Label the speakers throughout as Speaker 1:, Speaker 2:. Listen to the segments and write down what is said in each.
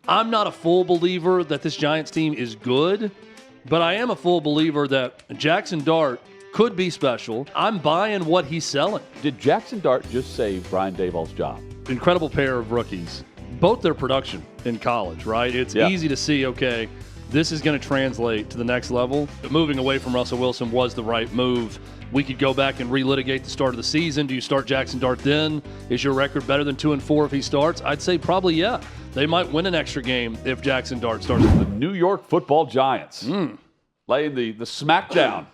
Speaker 1: I'm not a full believer that this Giants team is good, but I am a full believer that Jaxson Dart could be special. I'm buying what he's selling.
Speaker 2: Did Jaxson Dart just save Brian Daboll's job?
Speaker 1: Incredible pair of rookies. Both their production in college, right? It's easy to see, okay, this is going to translate to the next level. But moving away from Russell Wilson was the right move. We could go back and relitigate the start of the season. Do you start Jaxson Dart then? Is your record better than 2-4 if he starts? I'd say probably yeah. They might win an extra game if Jaxson Dart starts.
Speaker 2: The New York Football Giants laying the smackdown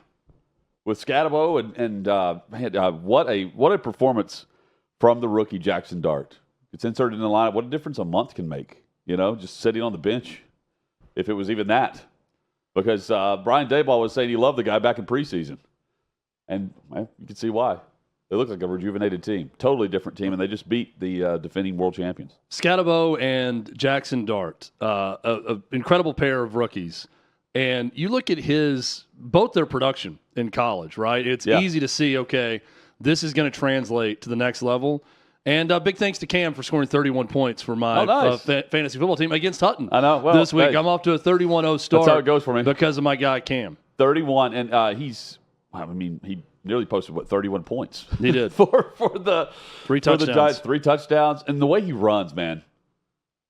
Speaker 2: with Scatterbo and what a performance from the rookie Jaxson Dart. It's inserted in the lineup. What a difference a month can make. Just sitting on the bench, if it was even that, because Brian Daboll was saying he loved the guy back in preseason, and you can see why. They look like a rejuvenated team, totally different team, and they just beat the defending world champions.
Speaker 1: Scatterbo and Jaxson Dart, an incredible pair of rookies. And you look at both their production in college, right? It's easy to see, okay, this is going to translate to the next level. And big thanks to Cam for scoring 31 points for my fantasy football team against Hutton.
Speaker 2: I know.
Speaker 1: This week. I'm off to a 31-0 start.
Speaker 2: That's how it goes for me.
Speaker 1: Because of my guy, Cam.
Speaker 2: 31, and he nearly posted, 31 points.
Speaker 1: He did.
Speaker 2: for the Giants, 3 touchdowns. And the way he runs, man.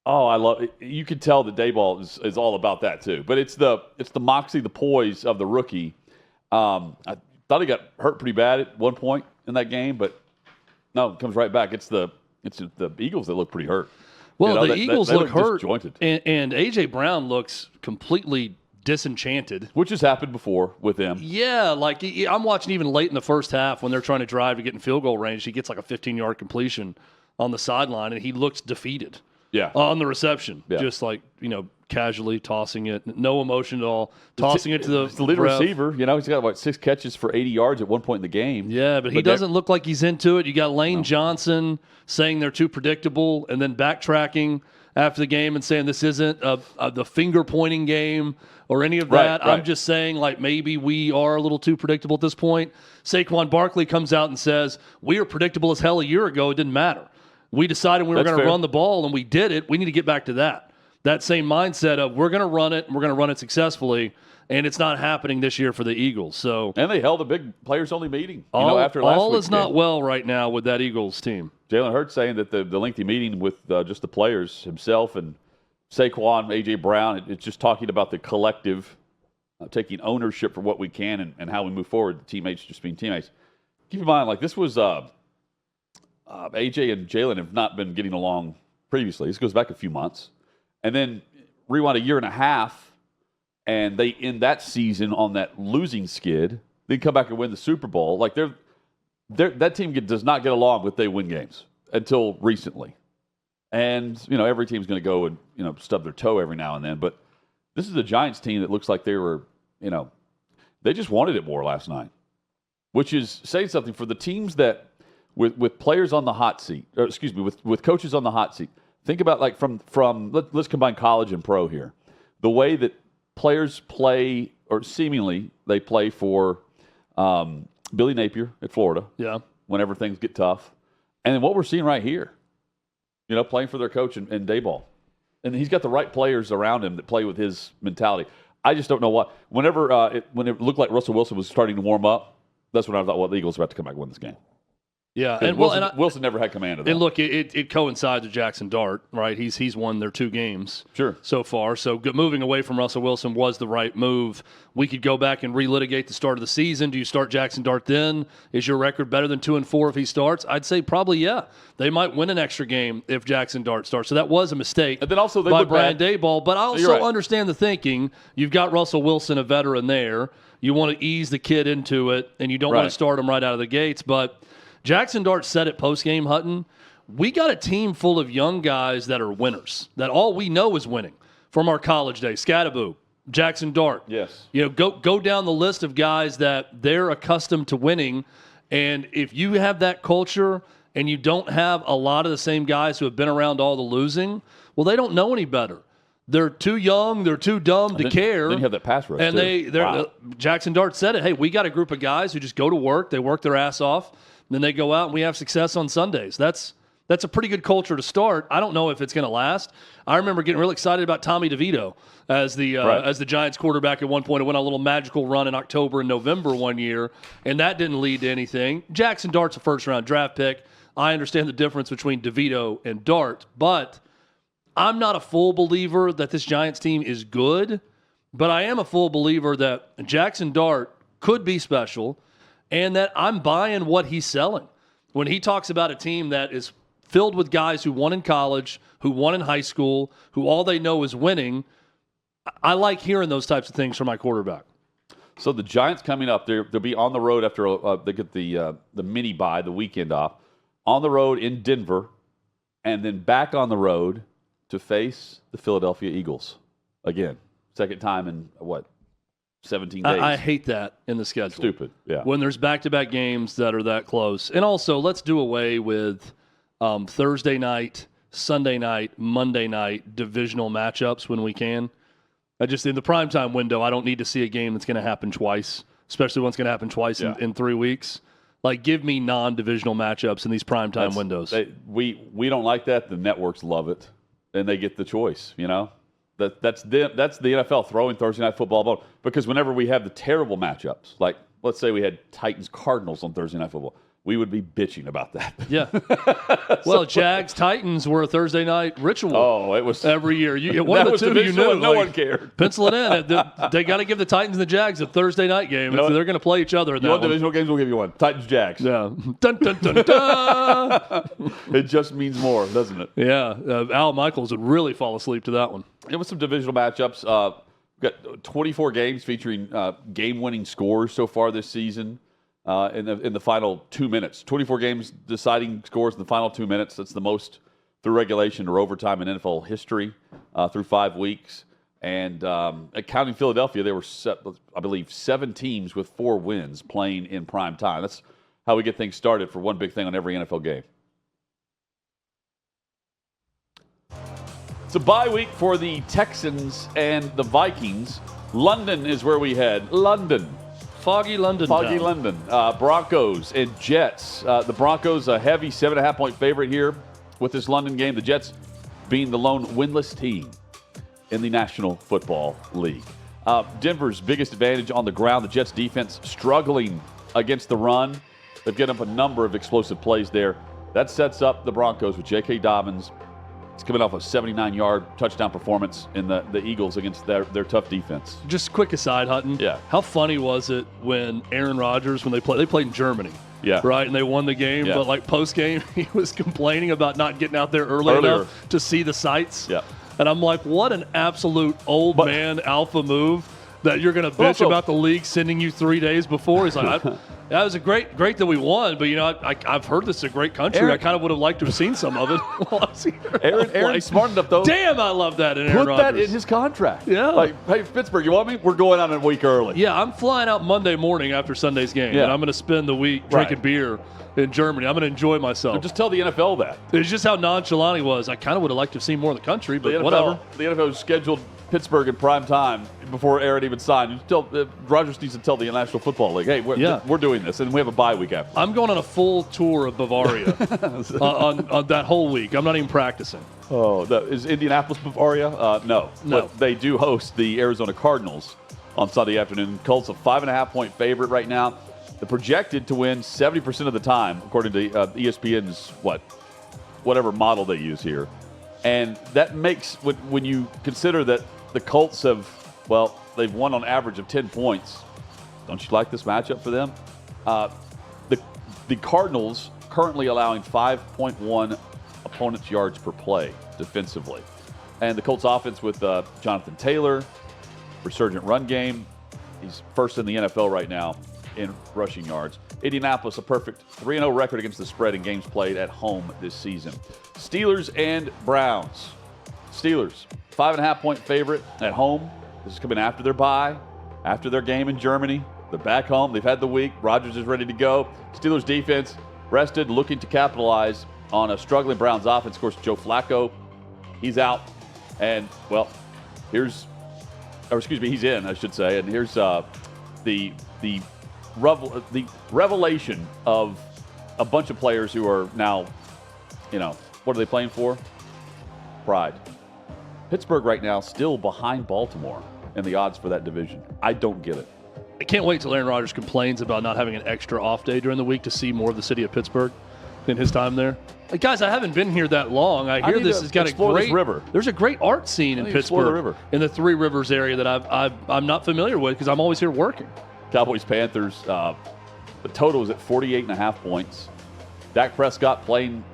Speaker 2: Oh, I love it. You can tell that Daboll is all about that too. But it's the moxie, the poise of the rookie. I thought he got hurt pretty bad at one point in that game, but no, it comes right back. It's the Eagles that look pretty hurt.
Speaker 1: Well, the Eagles
Speaker 2: they
Speaker 1: look hurt,
Speaker 2: disjointed.
Speaker 1: And A.J. Brown looks completely disenchanted.
Speaker 2: Which has happened before with him.
Speaker 1: Yeah, I'm watching even late in the first half when they're trying to drive to get in field goal range. He gets like a 15-yard completion on the sideline, and he looks defeated.
Speaker 2: Yeah.
Speaker 1: On the reception. Yeah. Just casually tossing it. No emotion at all. Tossing it to the
Speaker 2: lead
Speaker 1: ref.
Speaker 2: receiver. He's got 6 catches for 80 yards at one point in the game.
Speaker 1: Yeah, but he doesn't look like he's into it. You got Lane Johnson saying they're too predictable and then backtracking after the game and saying this isn't the finger-pointing game or any of that. Right. I'm just saying maybe we are a little too predictable at this point. Saquon Barkley comes out and says, we were predictable as hell a year ago. It didn't matter. We decided we were going to run the ball, and we did it. We need to get back to that. That same mindset of we're going to run it, and we're going to run it successfully, and it's not happening this year for the Eagles. And
Speaker 2: they held a big players-only meeting after last week.
Speaker 1: All is not well right now with that Eagles team.
Speaker 2: Jalen Hurts saying that the lengthy meeting with just the players, himself and Saquon, A.J. Brown, it's just talking about the collective, taking ownership for what we can and how we move forward, the teammates just being teammates. Keep in mind, this was AJ and Jalen have not been getting along previously. This goes back a few months. And then rewind a year and a half, and they end that season on that losing skid. They come back and win the Super Bowl. That team does not get along if they win games until recently. And, every team's going to go and, stub their toe every now and then. But this is a Giants team that looks like they were, they just wanted it more last night, which is saying something for the teams that, with players on the hot seat, or excuse me, with coaches on the hot seat. Think about let's combine college and pro here. The way that players play, or seemingly they play for Billy Napier at Florida.
Speaker 1: Yeah.
Speaker 2: Whenever things get tough. And then what we're seeing right here, playing for their coach and Daboll. And he's got the right players around him that play with his mentality. I just don't know what. When it looked like Russell Wilson was starting to warm up, that's when I thought, the Eagles are about to come back and win this game.
Speaker 1: Yeah,
Speaker 2: and Wilson never had command of that.
Speaker 1: And look, it coincides with Jaxson Dart, right? He's won their 2 games so far. So moving away from Russell Wilson was the right move. We could go back and relitigate the start of the season. Do you start Jaxson Dart then? Is your record better than 2-4 if he starts? I'd say probably yeah. They might win an extra game if Jaxson Dart starts. So that was a mistake
Speaker 2: and then also
Speaker 1: by Brian Daboll. But I also understand the thinking. You've got Russell Wilson, a veteran there. You want to ease the kid into it, and you don't want to start him right out of the gates. But Jaxson Dart said it post-game, Hutton, we got a team full of young guys that are winners, that all we know is winning from our college days. Scatterbo, Jaxson Dart.
Speaker 2: Yes.
Speaker 1: Go down the list of guys that they're accustomed to winning, and if you have that culture and you don't have a lot of the same guys who have been around all the losing, well, they don't know any better. They're too young. They're too dumb to care.
Speaker 2: Then you have that pass rush,
Speaker 1: and Jaxson Dart said it. Hey, we got a group of guys who just go to work. They work their ass off. Then they go out and we have success on Sundays. That's That's a pretty good culture to start. I don't know if it's going to last. I remember getting really excited about Tommy DeVito as the Giants quarterback at one point. It went on a little magical run in October and November one year, and that didn't lead to anything. Jaxson Dart's a first-round draft pick. I understand the difference between DeVito and Dart, but I'm not a full believer that this Giants team is good, but I am a full believer that Jaxson Dart could be special and that I'm buying what he's selling. When he talks about a team that is filled with guys who won in college, who won in high school, who all they know is winning, I like hearing those types of things from my quarterback.
Speaker 2: So the Giants coming up, they'll be on the road after they get the mini bye, the weekend off, on the road in Denver, and then back on the road to face the Philadelphia Eagles again. Second time in, 17 days.
Speaker 1: I hate that in the schedule.
Speaker 2: Stupid, yeah.
Speaker 1: When there's back-to-back games that are that close. And also, let's do away with Thursday night, Sunday night, Monday night divisional matchups when we can. In the primetime window, I don't need to see a game that's going to happen twice, especially when it's going to happen twice in 3 weeks. Like, give me non-divisional matchups in these primetime windows.
Speaker 2: We don't like that. The networks love it, and they get the choice, you know? That's the NFL throwing Thursday Night Football because whenever we have the terrible matchups, like let's say we had Titans-Cardinals on Thursday Night Football, we would be bitching about that.
Speaker 1: Yeah. Well, Jags-Titans were a Thursday night ritual.
Speaker 2: Oh, it was
Speaker 1: every year. One of the two you knew.
Speaker 2: No one cared.
Speaker 1: Pencil it in. They got to give the Titans and the Jags a Thursday night game. They're going to play each other in that one.
Speaker 2: Divisional games, we'll give you one. Titans-Jags.
Speaker 1: Yeah. Dun, dun, dun, dun.
Speaker 2: It just means more, doesn't it?
Speaker 1: Yeah. Al Michaels would really fall asleep to that one.
Speaker 2: It was some divisional matchups. We've got 24 games featuring game-winning scores so far this season. In the final 2 minutes. 24 games deciding scores in the final 2 minutes. That's the most through regulation or overtime in NFL history through 5 weeks. And counting Philadelphia, there were, I believe, 7 teams with 4 wins playing in prime time. That's how we get things started for one big thing on every NFL game. It's a bye week for the Texans and the Vikings. London is where we head. London.
Speaker 1: Foggy London.
Speaker 2: Broncos and Jets. The Broncos, a heavy 7.5-point favorite here with this London game. The Jets being the lone winless team in the National Football League. Denver's biggest advantage on the ground. The Jets defense struggling against the run. They've given up a number of explosive plays there. That sets up the Broncos with J.K. Dobbins. It's coming off a 79-yard touchdown performance in the Eagles against their tough defense.
Speaker 1: Just quick aside, Hutton.
Speaker 2: Yeah.
Speaker 1: How funny was it when Aaron Rodgers, when they played in Germany,
Speaker 2: yeah,
Speaker 1: right, and they won the game,
Speaker 2: yeah,
Speaker 1: but like post-game, he was complaining about not getting out there earlier enough to see the sights.
Speaker 2: Yeah.
Speaker 1: And I'm like, what an absolute old man alpha move that you're going to bitch about the league sending you 3 days before. He's like, that was a great that we won, but I've heard this is a great country.
Speaker 2: Aaron,
Speaker 1: I kind of would have liked to have seen some of it while I was here.
Speaker 2: Aaron's smart enough though.
Speaker 1: Damn, I love that in Aaron Rodgers.
Speaker 2: Put that in his contract.
Speaker 1: Yeah.
Speaker 2: Like, hey, Pittsburgh, you want me? We're going on a week early.
Speaker 1: Yeah, I'm flying out Monday morning after Sunday's game, and I'm going to spend the week drinking beer in Germany. I'm going to enjoy myself.
Speaker 2: But just tell the NFL that.
Speaker 1: It's just how nonchalant he was. I kind of would have liked to have seen more of the country, but whatever.
Speaker 2: The NFL scheduled Pittsburgh in prime time before Aaron even signed. Rodgers needs to tell the National Football League, hey, we're doing this, and we have a bye week after.
Speaker 1: I'm going on a full tour of Bavaria on that whole week. I'm not even practicing.
Speaker 2: Oh, is Indianapolis Bavaria? No. But they do host the Arizona Cardinals on Sunday afternoon. Colts a 5.5-point favorite right now. They're projected to win 70% of the time, according to ESPN's whatever model they use here. And that makes, when you consider that the Colts they've won on average of 10 points. Don't you like this matchup for them? The Cardinals currently allowing 5.1 opponents' yards per play defensively. And the Colts offense with Jonathan Taylor, resurgent run game. He's first in the NFL right now in rushing yards. Indianapolis, a perfect 3-0 record against the spread in games played at home this season. Steelers and Browns. Steelers, 5.5-point favorite at home. This is coming after their bye, after their game in Germany. They're back home. They've had the week. Rodgers is ready to go. Steelers defense rested, looking to capitalize on a struggling Browns offense. Of course, Joe Flacco, he's out. And, he's in, I should say. And here's the revelation of a bunch of players who are now what are they playing for? Pride. Pittsburgh right now still behind Baltimore in the odds for that division. I don't get it.
Speaker 1: I can't wait till Aaron Rodgers complains about not having an extra off day during the week to see more of the city of Pittsburgh in his time there. Like, guys, I haven't been here that long. I hear this has got a great
Speaker 2: river.
Speaker 1: There's a great art scene in Pittsburgh, in the Three Rivers area that I'm not familiar with because I'm always here working.
Speaker 2: Cowboys-Panthers, the total is at 48.5 points. Dak Prescott playing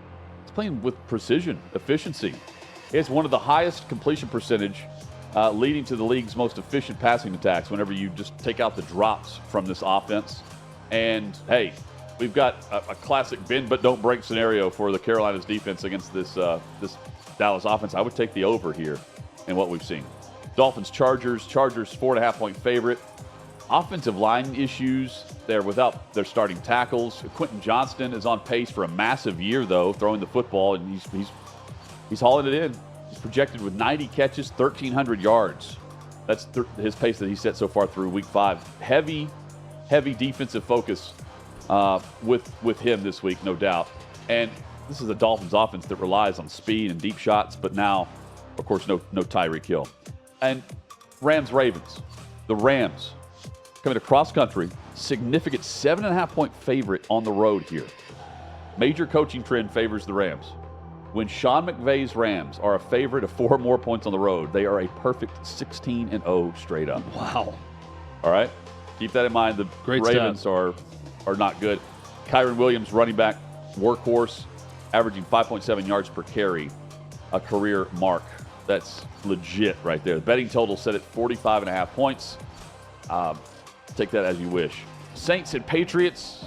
Speaker 2: with precision, efficiency. He has one of the highest completion percentage, leading to the league's most efficient passing attacks whenever you just take out the drops from this offense. And, hey, we've got a classic bend but don't break scenario for the Carolinas defense against this Dallas offense. I would take the over here in what we've seen. Dolphins-Chargers. Chargers 4.5-point favorite. Offensive line issues. They're without their starting tackles. Quentin Johnston is on pace for a massive year, though, throwing the football, and he's hauling it in. He's projected with 90 catches, 1,300 yards. That's his pace that he set so far through Week 5. Heavy defensive focus with him this week, no doubt. And this is a Dolphins offense that relies on speed and deep shots, but now, of course, no Tyreek Hill. And Rams-Ravens. The Rams coming across country, significant 7.5-point favorite on the road here. Major coaching trend favors the Rams. When Sean McVay's Rams are a favorite of 4 more points on the road, they are a perfect 16-0 straight up.
Speaker 1: Wow.
Speaker 2: All right? Keep that in mind. The Ravens are not good. Kyron Williams, running back, workhorse, averaging 5.7 yards per carry, a career mark. That's legit right there. The betting total set at 45.5 points. Take that as you wish. Saints and Patriots.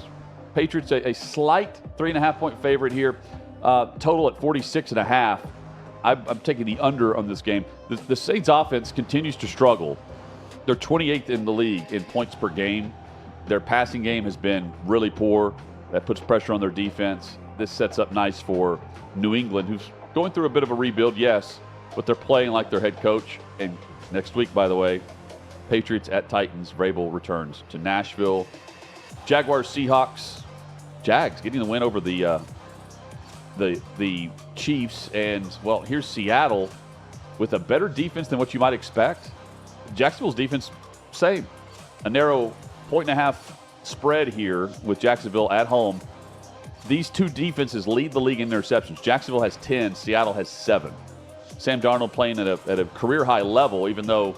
Speaker 2: Patriots a slight 3.5-point favorite here. Total at 46.5. I'm taking the under on this game. The Saints offense continues to struggle. They're 28th in the league in points per game. Their passing game has been really poor. That puts pressure on their defense. This sets up nice for New England, who's going through a bit of a rebuild, yes, but they're playing like their head coach. And next week, by the way, Patriots at Titans. Vrabel returns to Nashville. Jaguars-Seahawks. Jags getting the win over the Chiefs. And, well, here's Seattle with a better defense than what you might expect. Jacksonville's defense, same. A narrow 1.5 spread here with Jacksonville at home. These two defenses lead the league in interceptions. Jacksonville has 10. Seattle has 7. Sam Darnold playing at a career-high level, even though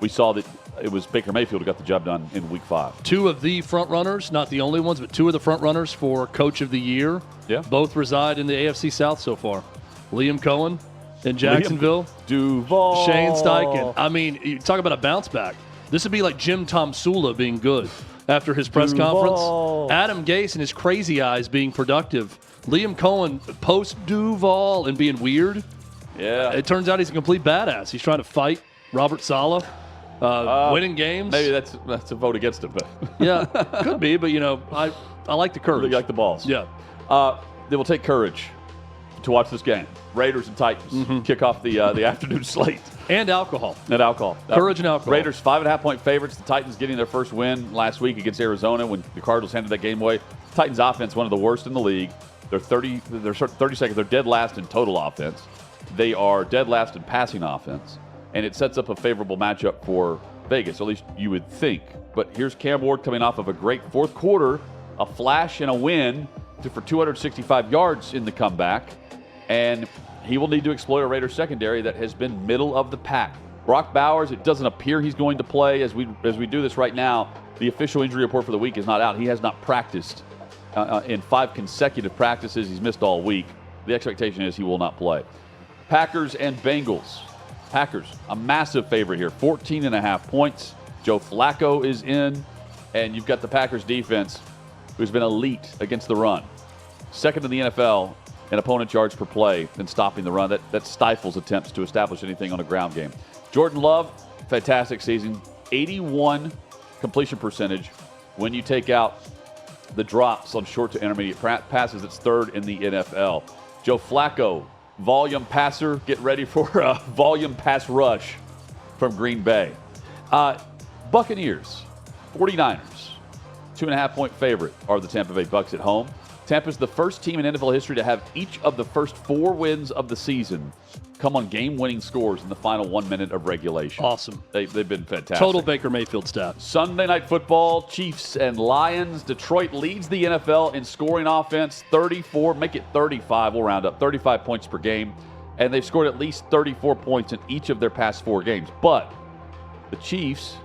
Speaker 2: we saw that it was Baker Mayfield who got the job done in Week 5.
Speaker 1: 2 of the front runners, not the only ones, but 2 of the front runners for Coach of the Year.
Speaker 2: Yeah.
Speaker 1: Both reside in the AFC South so far. Liam Cohen in Jacksonville.
Speaker 2: Duval.
Speaker 1: Shane Steichen. I mean, you talk about a bounce back. This would be like Jim Tomsula being good after his press conference. Adam Gase and his crazy eyes being productive. Liam Cohen post-Duval and being weird.
Speaker 2: Yeah.
Speaker 1: It turns out he's a complete badass. He's trying to fight Robert Saleh. Winning games.
Speaker 2: Maybe that's a vote against it, but
Speaker 1: yeah, could be. But I like the courage.
Speaker 2: You like the balls.
Speaker 1: Yeah.
Speaker 2: They will take courage to watch this game. Raiders and Titans kick off the afternoon slate.
Speaker 1: And alcohol.
Speaker 2: Courage
Speaker 1: and alcohol.
Speaker 2: Raiders 5.5-point favorites. The Titans getting their first win last week against Arizona when the Cardinals handed that game away. Titans offense one of the worst in the league. They're 32nd. They're dead last in total offense. They are dead last in passing offense. And it sets up a favorable matchup for Vegas, at least you would think. But here's Cam Ward coming off of a great fourth quarter, a flash and a win for 265 yards in the comeback. And he will need to exploit a Raiders secondary that has been middle of the pack. Brock Bowers, it doesn't appear he's going to play as we do this right now. The official injury report for the week is not out. He has not practiced in 5 consecutive practices. He's missed all week. The expectation is he will not play. Packers and Bengals. Packers, a massive favorite here, 14.5 points. Joe Flacco is in, and you've got the Packers defense, who's been elite against the run. Second in the NFL in opponent yards per play in stopping the run. That stifles attempts to establish anything on a ground game. Jordan Love, fantastic season, 81 completion percentage. When you take out the drops on short to intermediate passes, it's 3rd in the NFL. Joe Flacco, volume passer. Get ready for a volume pass rush from Green Bay. Buccaneers, 49ers, 2.5-point favorite are the Tampa Bay Bucs at home. Tampa's the first team in NFL history to have each of the first 4 wins of the season come on game-winning scores in the final 1 minute of regulation.
Speaker 1: Awesome.
Speaker 2: They've been fantastic.
Speaker 1: Total Baker Mayfield stat.
Speaker 2: Sunday Night Football, Chiefs and Lions. Detroit leads the NFL in scoring offense, 34, make it 35, we'll round up, 35 points per game. And they've scored at least 34 points in each of their past 4 games. But the Chiefs,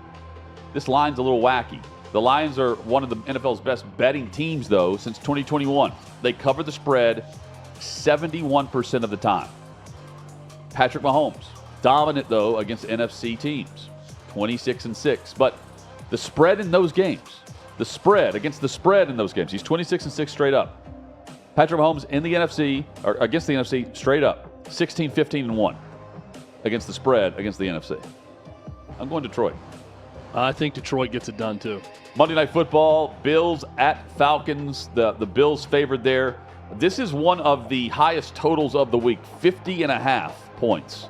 Speaker 2: this line's a little wacky. The Lions are one of the NFL's best betting teams, though, since 2021. They cover the spread 71% of the time. Patrick Mahomes, dominant, though, against NFC teams, 26-6. But the spread in those games, he's 26-6 straight up. Patrick Mahomes in the NFC, or against the NFC, straight up, 16-15-1 against the spread against the NFC. I'm going Detroit.
Speaker 1: I think Detroit gets it done, too.
Speaker 2: Monday Night Football, Bills at Falcons. The Bills favored there. This is one of the highest totals of the week, 50.5 points.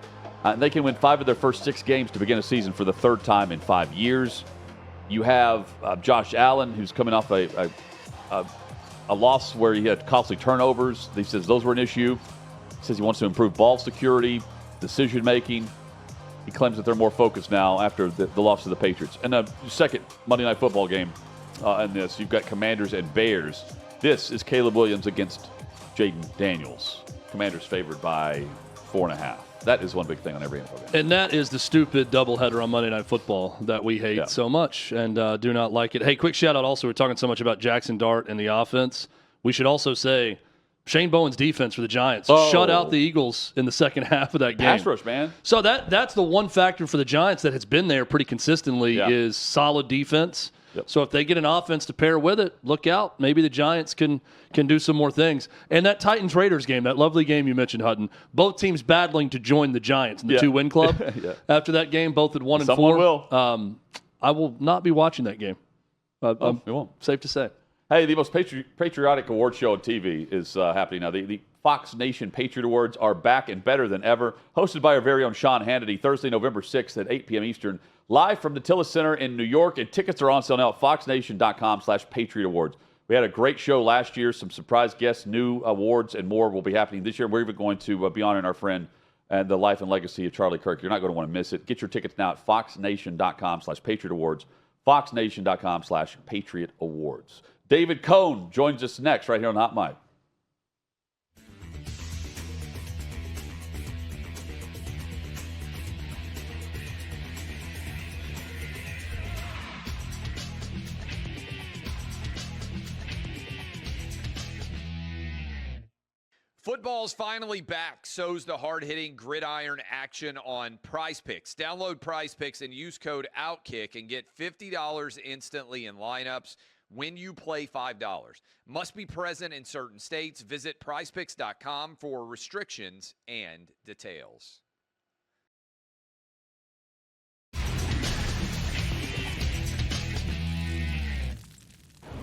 Speaker 2: They can win 5 of their first 6 games to begin a season for the 3rd time in 5 years. You have Josh Allen, who's coming off a loss where he had costly turnovers. He says those were an issue. He says he wants to improve ball security, decision-making. He claims that they're more focused now after the loss to the Patriots. And the second Monday Night Football game in this, you've got Commanders and Bears. This is Caleb Williams against Jaden Daniels. Commanders favored by 4.5. That is one big thing on every NFL game.
Speaker 1: And that is the stupid doubleheader on Monday Night Football that we hate so much and do not like it. Hey, quick shout-out also. We're talking so much about Jaxson Dart and the offense. We should also say Shane Bowen's defense for the Giants shut out the Eagles in the second half of that game.
Speaker 2: Pass rush, man.
Speaker 1: So that's the one factor for the Giants that has been there pretty consistently is solid defense.
Speaker 2: Yep.
Speaker 1: So if they get an offense to pair with it, look out. Maybe the Giants can do some more things. And that Titans-Raiders game, that lovely game you mentioned, Hutton, both teams battling to join the Giants in the 2-win club. After that game, both at 1-4.
Speaker 2: Someone will.
Speaker 1: I will not be watching that game.
Speaker 2: You won't.
Speaker 1: Safe to say.
Speaker 2: Hey, the most patriotic award show on TV is happening now. The Fox Nation Patriot Awards are back and better than ever. Hosted by our very own Sean Hannity, Thursday, November 6th at 8 p.m. Eastern, live from the Tillis Center in New York. And tickets are on sale now at foxnation.com/Patriot Awards. We had a great show last year, some surprise guests, new awards, and more will be happening this year. We're even going to be honoring our friend and the life and legacy of Charlie Kirk. You're not going to want to miss it. Get your tickets now at foxnation.com/Patriot Awards, foxnation.com/Patriot Awards. David Cohn joins us next right here on Hot Mic.
Speaker 3: Football's finally back. So's the hard-hitting gridiron action on Prize Picks. Download Prize Picks and use code OutKick and get $50 instantly in lineups when you play $5. Must be present in certain states. Visit prizepicks.com for restrictions and details.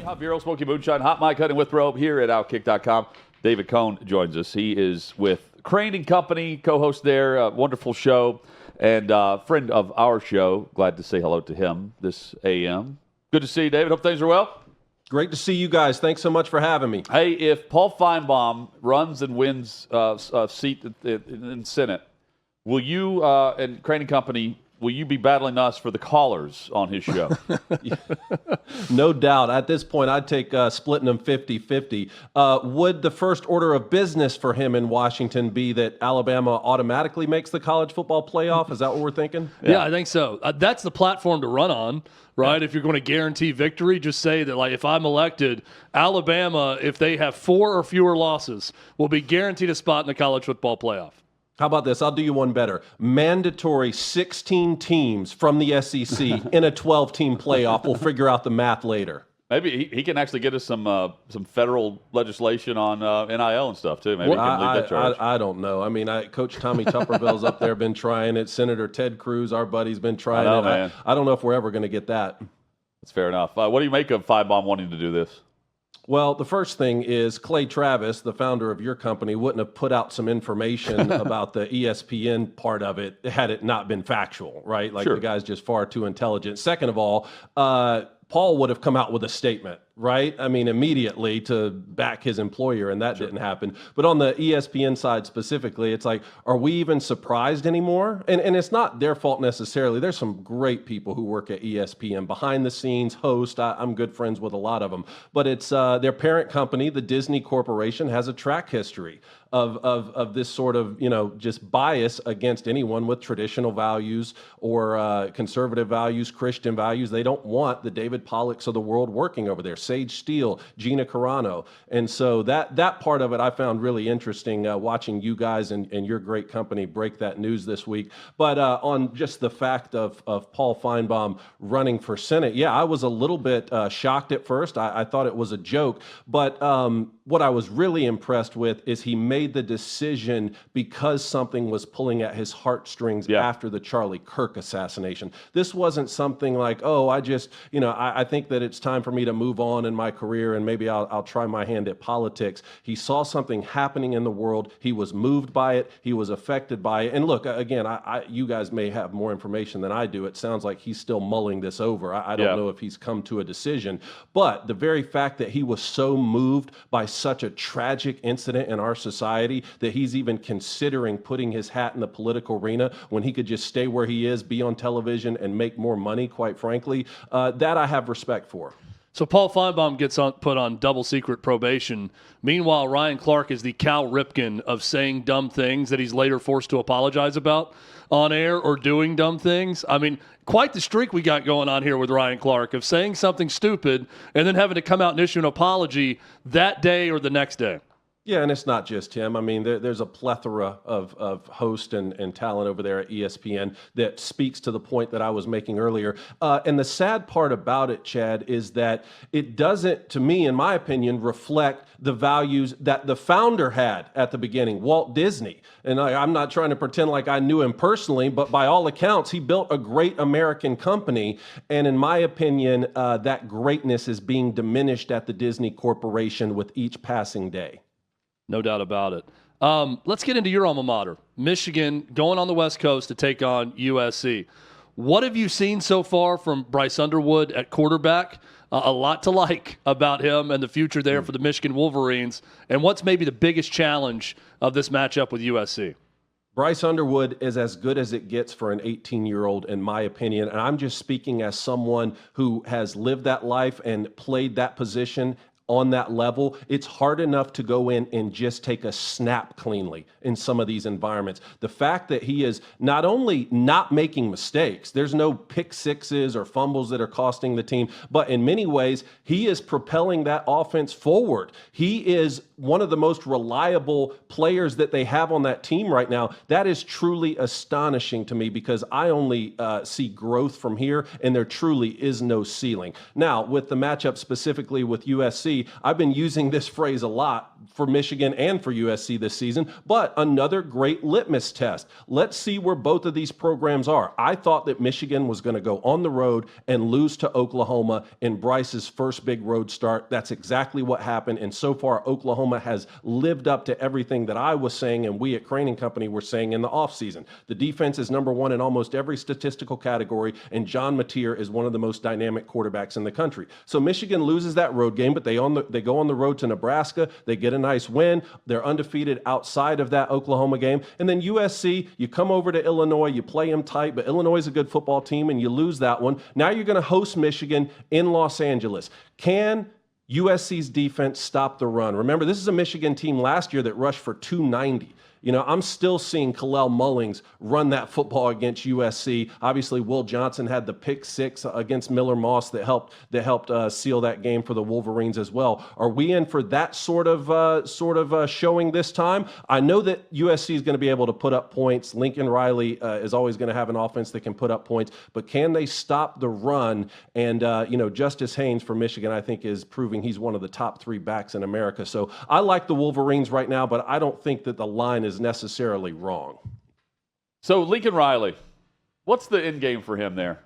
Speaker 2: Hot Bureau, Smoky Moonshine, Hot Mic, Cutting with Rope here at OutKick.com. David Cohn joins us. He is with Crane and Company, co-host there, a wonderful show, and friend of our show. Glad to say hello to him this AM. Good to see you, David. Hope things are well.
Speaker 4: Great to see you guys. Thanks so much for having me.
Speaker 2: Hey, if Paul Finebaum runs and wins a seat in Senate, will you and Crane and Company, will you be battling us for the callers on his show?
Speaker 4: No doubt. At this point, I'd take splitting them 50-50. Would the first order of business for him in Washington be that Alabama automatically makes the college football playoff? Is that what we're thinking?
Speaker 1: Yeah, I think so. That's the platform to run on, right? If you're going to guarantee victory, just say that, like, if I'm elected, Alabama, if they have 4 or fewer losses, will be guaranteed a spot in the college football playoff.
Speaker 4: How about this? I'll do you one better. Mandatory 16 teams from the SEC in a 12-team playoff. We'll figure out the math later.
Speaker 2: Maybe he can actually get us some federal legislation on NIL and stuff, too. Maybe he can lead that charge.
Speaker 4: I don't know. I mean, Coach Tommy Tuberville's up there, been trying it. Senator Ted Cruz, our buddy's been trying it.
Speaker 2: Man.
Speaker 4: I don't know if we're ever going to get that.
Speaker 2: That's fair enough. What do you make of Finebaum wanting to do this?
Speaker 4: Well, the first thing is Clay Travis, the founder of your company, wouldn't have put out some information about the ESPN part of it had it not been factual, right? Like,
Speaker 2: Sure.
Speaker 4: The guy's just far too intelligent. Second of all, Paul would have come out with a statement right? I mean, immediately to back his employer, and that didn't happen. But on the ESPN side specifically, it's like, are we even surprised anymore? And it's not their fault necessarily. There's some great people who work at ESPN, behind the scenes, host. I'm good friends with a lot of them. But it's their parent company, the Disney Corporation, has a track history of this sort of, just bias against anyone with traditional values or conservative values, Christian values. They don't want the David Pollacks of the world working over there, Sage Steele, Gina Carano. And so that part of it I found really interesting, watching you guys and your great company break that news this week. But on just the fact of Paul Finebaum running for Senate, I was a little bit shocked at first. I thought it was a joke. But what I was really impressed with is he made the decision because something was pulling at his heartstrings after the Charlie Kirk assassination. This wasn't something like, I think that it's time for me to move on in my career and maybe I'll try my hand at politics. He saw something happening in the world. He was moved by it. He was affected by it. And look, again, you guys may have more information than I do. It sounds like he's still mulling this over. I don't know if he's come to a decision, but the very fact that he was so moved by such a tragic incident in our society that he's even considering putting his hat in the political arena when he could just stay where he is, be on television, and make more money, quite frankly, that I have respect for.
Speaker 1: So Paul Finebaum gets put on double secret probation. Meanwhile, Ryan Clark is the Cal Ripken of saying dumb things that he's later forced to apologize about on air or doing dumb things. I mean, quite the streak we got going on here with Ryan Clark of saying something stupid and then having to come out and issue an apology that day or the next day.
Speaker 4: Yeah, and it's not just him. I mean, there's a plethora of hosts and talent over there at ESPN that speaks to the point that I was making earlier. And the sad part about it, Chad, is that it doesn't, to me, in my opinion, reflect the values that the founder had at the beginning, Walt Disney. And I'm not trying to pretend like I knew him personally, but by all accounts, he built a great American company. And in my opinion, that greatness is being diminished at the Disney Corporation with each passing day.
Speaker 1: No doubt about it. Let's get into your alma mater, Michigan, going on the West Coast to take on USC. What have you seen so far from Bryce Underwood at quarterback? A lot to like about him and the future there for the Michigan Wolverines. And what's maybe the biggest challenge of this matchup with USC?
Speaker 4: Bryce Underwood is as good as it gets for an 18-year-old, in my opinion. And I'm just speaking as someone who has lived that life and played that position on that level. It's hard enough to go in and just take a snap cleanly in some of these environments. The fact that he is not only not making mistakes, there's no pick sixes or fumbles that are costing the team, but in many ways, he is propelling that offense forward. He is one of the most reliable players that they have on that team right now. That is truly astonishing to me because I only see growth from here, and there truly is no ceiling. Now, with the matchup specifically with USC, I've been using this phrase a lot for Michigan and for USC this season, but another great litmus test. Let's see where both of these programs are. I thought that Michigan was going to go on the road and lose to Oklahoma in Bryce's first big road start. That's exactly what happened, and so far Oklahoma has lived up to everything that I was saying and we at Crane & Company were saying in the offseason. The defense is number one in almost every statistical category, and John Mateer is one of the most dynamic quarterbacks in the country. So Michigan loses that road game, but they go on the road to Nebraska. They get a nice win. They're undefeated outside of that Oklahoma game. And then USC, you come over to Illinois, you play them tight, but Illinois is a good football team, and you lose that one. Now you're going to host Michigan in Los Angeles. Can USC's defense stop the run? Remember, this is a Michigan team last year that rushed for 290. I'm still seeing Kalel Mullings run that football against USC. Obviously, Will Johnson had the pick six against Miller Moss that helped seal that game for the Wolverines as well. Are we in for that sort of showing this time? I know that USC is going to be able to put up points. Lincoln Riley is always going to have an offense that can put up points, but can they stop the run? And Justice Haynes for Michigan, I think, is proving he's one of the top 3 backs in America. So I like the Wolverines right now, but I don't think that the line is necessarily wrong.
Speaker 2: So Lincoln Riley, what's the end game for him there?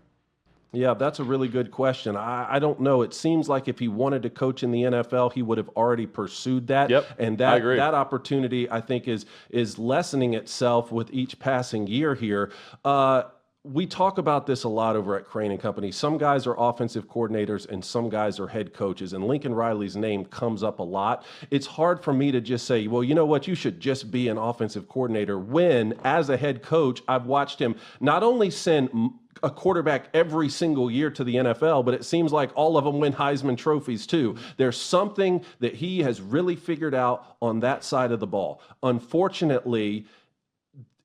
Speaker 4: Yeah, that's a really good question. I don't know. It seems like if he wanted to coach in the NFL, he would have already pursued that.
Speaker 2: Yep,
Speaker 4: and that opportunity, I think, is lessening itself with each passing year here. we talk about this a lot over at Crane and Company. Some guys are offensive coordinators and some guys are head coaches, and Lincoln Riley's name comes up a lot. It's hard for me to just say, well, you know what, you should just be an offensive coordinator, when, as a head coach, I've watched him not only send a quarterback every single year to the NFL, but it seems like all of them win Heisman trophies too. There's something that he has really figured out on that side of the ball. Unfortunately,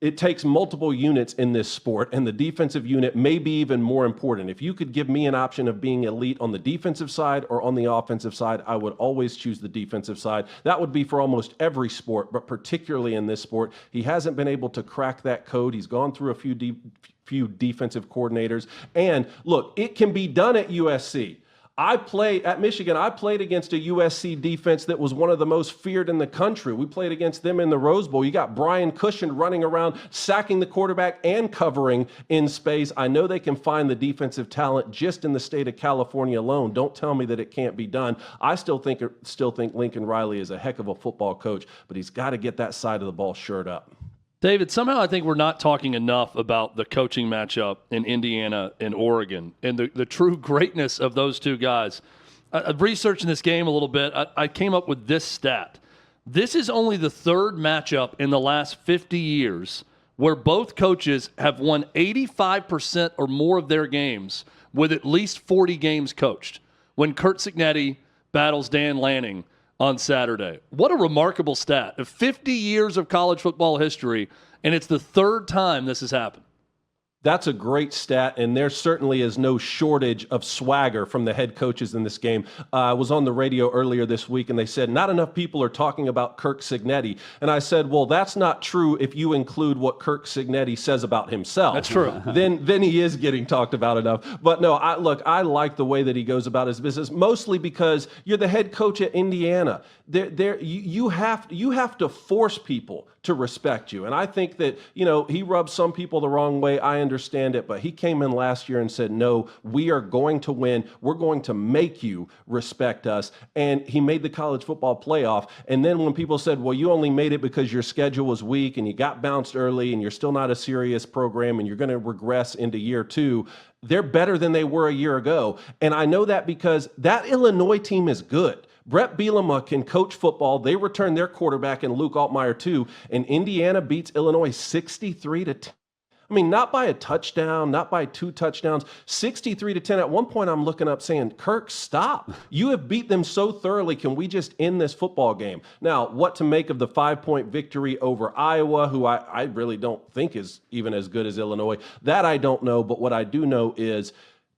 Speaker 4: it takes multiple units in this sport, and the defensive unit may be even more important. If you could give me an option of being elite on the defensive side or on the offensive side, I would always choose the defensive side. That would be for almost every sport, but particularly in this sport. He hasn't been able to crack that code. He's gone through a few defensive coordinators. And look, it can be done at USC. At Michigan, I played against a USC defense that was one of the most feared in the country. We played against them in the Rose Bowl. You got Brian Cushion running around, sacking the quarterback and covering in space. I know they can find the defensive talent just in the state of California alone. Don't tell me that it can't be done. I still think Lincoln Riley is a heck of a football coach, but he's got to get that side of the ball shored up.
Speaker 1: David, somehow I think we're not talking enough about the coaching matchup in Indiana and Oregon and the true greatness of those two guys. Researching this game a little bit, I came up with this stat. This is only the third matchup in the last 50 years where both coaches have won 85% or more of their games with at least 40 games coached, when Curt Cignetti battles Dan Lanning on Saturday. What a remarkable stat. 50 years of college football history, and it's the third time this has happened.
Speaker 4: That's a great stat, and there certainly is no shortage of swagger from the head coaches in this game. I was on the radio earlier this week, and they said not enough people are talking about Curt Cignetti. And I said, well, that's not true if you include what Curt Cignetti says about himself.
Speaker 1: That's true.
Speaker 4: Then he is getting talked about enough. But no, I like the way that he goes about his business, mostly because you're the head coach at Indiana. You have to force people to respect you. And I think that, he rubs some people the wrong way. I understand it, but he came in last year and said, no, we are going to win. We're going to make you respect us. And he made the college football playoff. And then when people said, well, you only made it because your schedule was weak and you got bounced early and you're still not a serious program and you're going to regress into year two, they're better than they were a year ago. And I know that because that Illinois team is good. Brett Bielema can coach football. They return their quarterback in Luke Altmaier too, and Indiana beats Illinois 63-10. I mean, not by a touchdown, not by 2 touchdowns, 63-10. At one point, I'm looking up saying, Kirk, stop. You have beat them so thoroughly. Can we just end this football game? Now, what to make of the 5-point victory over Iowa, who I really don't think is even as good as Illinois? That I don't know, but what I do know is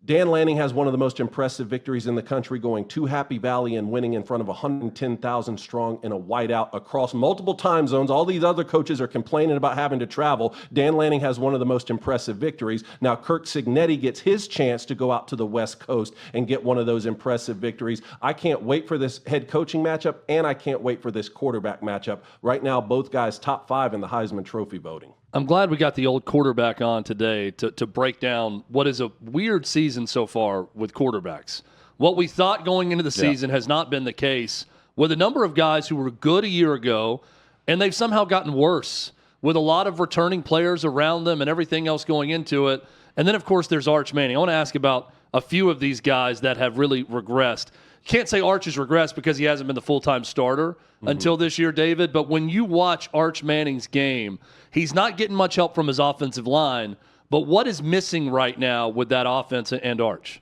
Speaker 4: Dan Lanning has one of the most impressive victories in the country, going to Happy Valley and winning in front of 110,000 strong in a whiteout across multiple time zones. All these other coaches are complaining about having to travel. Dan Lanning has one of the most impressive victories. Now, Curt Cignetti gets his chance to go out to the West Coast and get one of those impressive victories. I can't wait for this head coaching matchup, and I can't wait for this quarterback matchup. Right now, both guys top 5 in the Heisman Trophy voting.
Speaker 1: I'm glad we got the old quarterback on today to break down what is a weird season so far with quarterbacks. What we thought going into the season has not been the case, with a number of guys who were good a year ago, and they've somehow gotten worse with a lot of returning players around them and everything else going into it. And then, of course, there's Arch Manning. I want to ask about a few of these guys that have really regressed. Can't say Arch has regressed because he hasn't been the full-time starter until this year, David. But when you watch Arch Manning's game, he's not getting much help from his offensive line. But what is missing right now with that offense and Arch?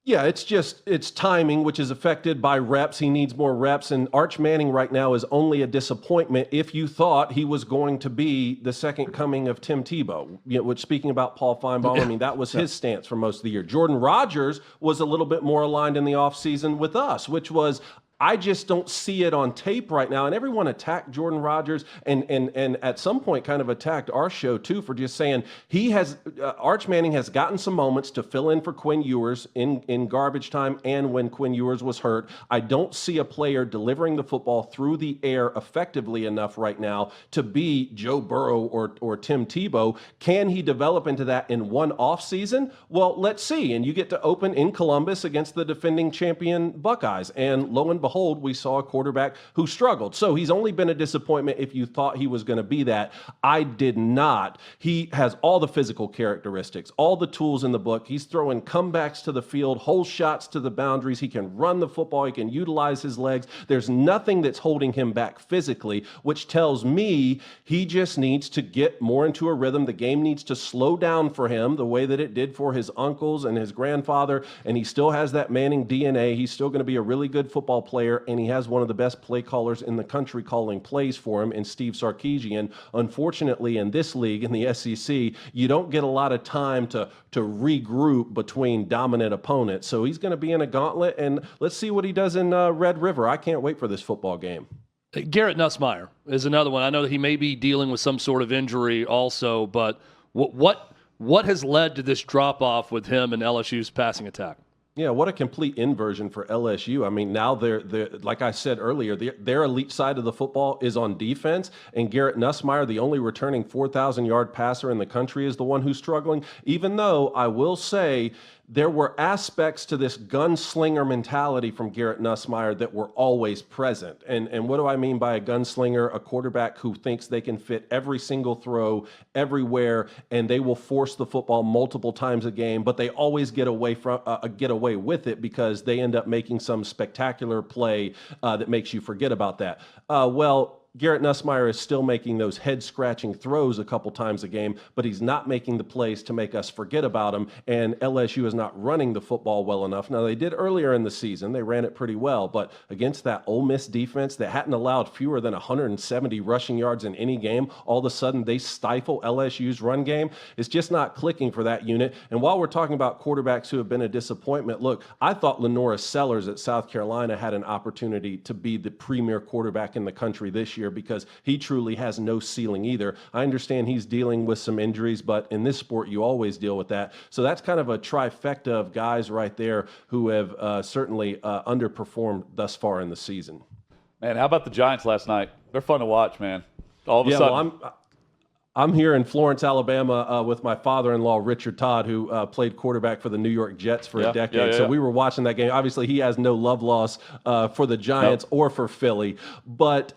Speaker 4: Yeah, it's timing, which is affected by reps. He needs more reps. And Arch Manning right now is only a disappointment if you thought he was going to be the second coming of Tim Tebow, which, speaking about Paul Finebaum, I mean, that was his stance for most of the year. Jordan Rodgers was a little bit more aligned in the offseason with us, which was, I just don't see it on tape right now. And everyone attacked Jordan Rodgers and at some point kind of attacked our show too for just saying Arch Manning has gotten some moments to fill in for Quinn Ewers in garbage time and when Quinn Ewers was hurt. I don't see a player delivering the football through the air effectively enough right now to be Joe Burrow or Tim Tebow. Can he develop into that in one off season? Well, let's see. And you get to open in Columbus against the defending champion Buckeyes. And lo and behold, behold, we saw a quarterback who struggled. So he's only been a disappointment if you thought he was going to be that. I did not. He has all the physical characteristics, all the tools in the book. He's throwing comebacks to the field, whole shots to the boundaries. He can run the football. He can utilize his legs. There's nothing that's holding him back physically, which tells me he just needs to get more into a rhythm. The game needs to slow down for him the way that it did for his uncles and his grandfather, and he still has that Manning DNA. He's still going to be a really good football player, and he has one of the best play callers in the country calling plays for him in Steve Sarkisian. Unfortunately, in this league, in the SEC, you don't get a lot of time to regroup between dominant opponents. So he's going to be in a gauntlet, and let's see what he does in Red River. I can't wait for this football game.
Speaker 1: Garrett Nussmeier is another one. I know that he may be dealing with some sort of injury also, but what has led to this drop-off with him and LSU's passing attack?
Speaker 4: Yeah, what a complete inversion for LSU. I mean, now they're like I said earlier, their elite side of the football is on defense, and Garrett Nussmeier, the only returning 4,000-yard passer in the country, is the one who's struggling, even though I will say there were aspects to this gunslinger mentality from Garrett Nussmeier that were always present. And what do I mean by a gunslinger? A quarterback who thinks they can fit every single throw everywhere, and they will force the football multiple times a game, but they always get away with it because they end up making some spectacular play that makes you forget about that. Garrett Nussmeier is still making those head-scratching throws a couple times a game, but he's not making the plays to make us forget about him, and LSU is not running the football well enough. Now, they did earlier in the season. They ran it pretty well, but against that Ole Miss defense that hadn't allowed fewer than 170 rushing yards in any game, all of a sudden they stifle LSU's run game. It's just not clicking for that unit. And while we're talking about quarterbacks who have been a disappointment, look, I thought Lenora Sellers at South Carolina had an opportunity to be the premier quarterback in the country this year, because he truly has no ceiling either. I understand he's dealing with some injuries, but in this sport, you always deal with that. So that's kind of a trifecta of guys right there who have certainly underperformed thus far in the season.
Speaker 2: Man, how about the Giants last night? They're fun to watch, man. All of a sudden.
Speaker 4: Well, I'm here in Florence, Alabama, with my father-in-law, Richard Todd, who played quarterback for the New York Jets for a decade. So we were watching that game. Obviously, he has no love loss for the Giants or for Philly, but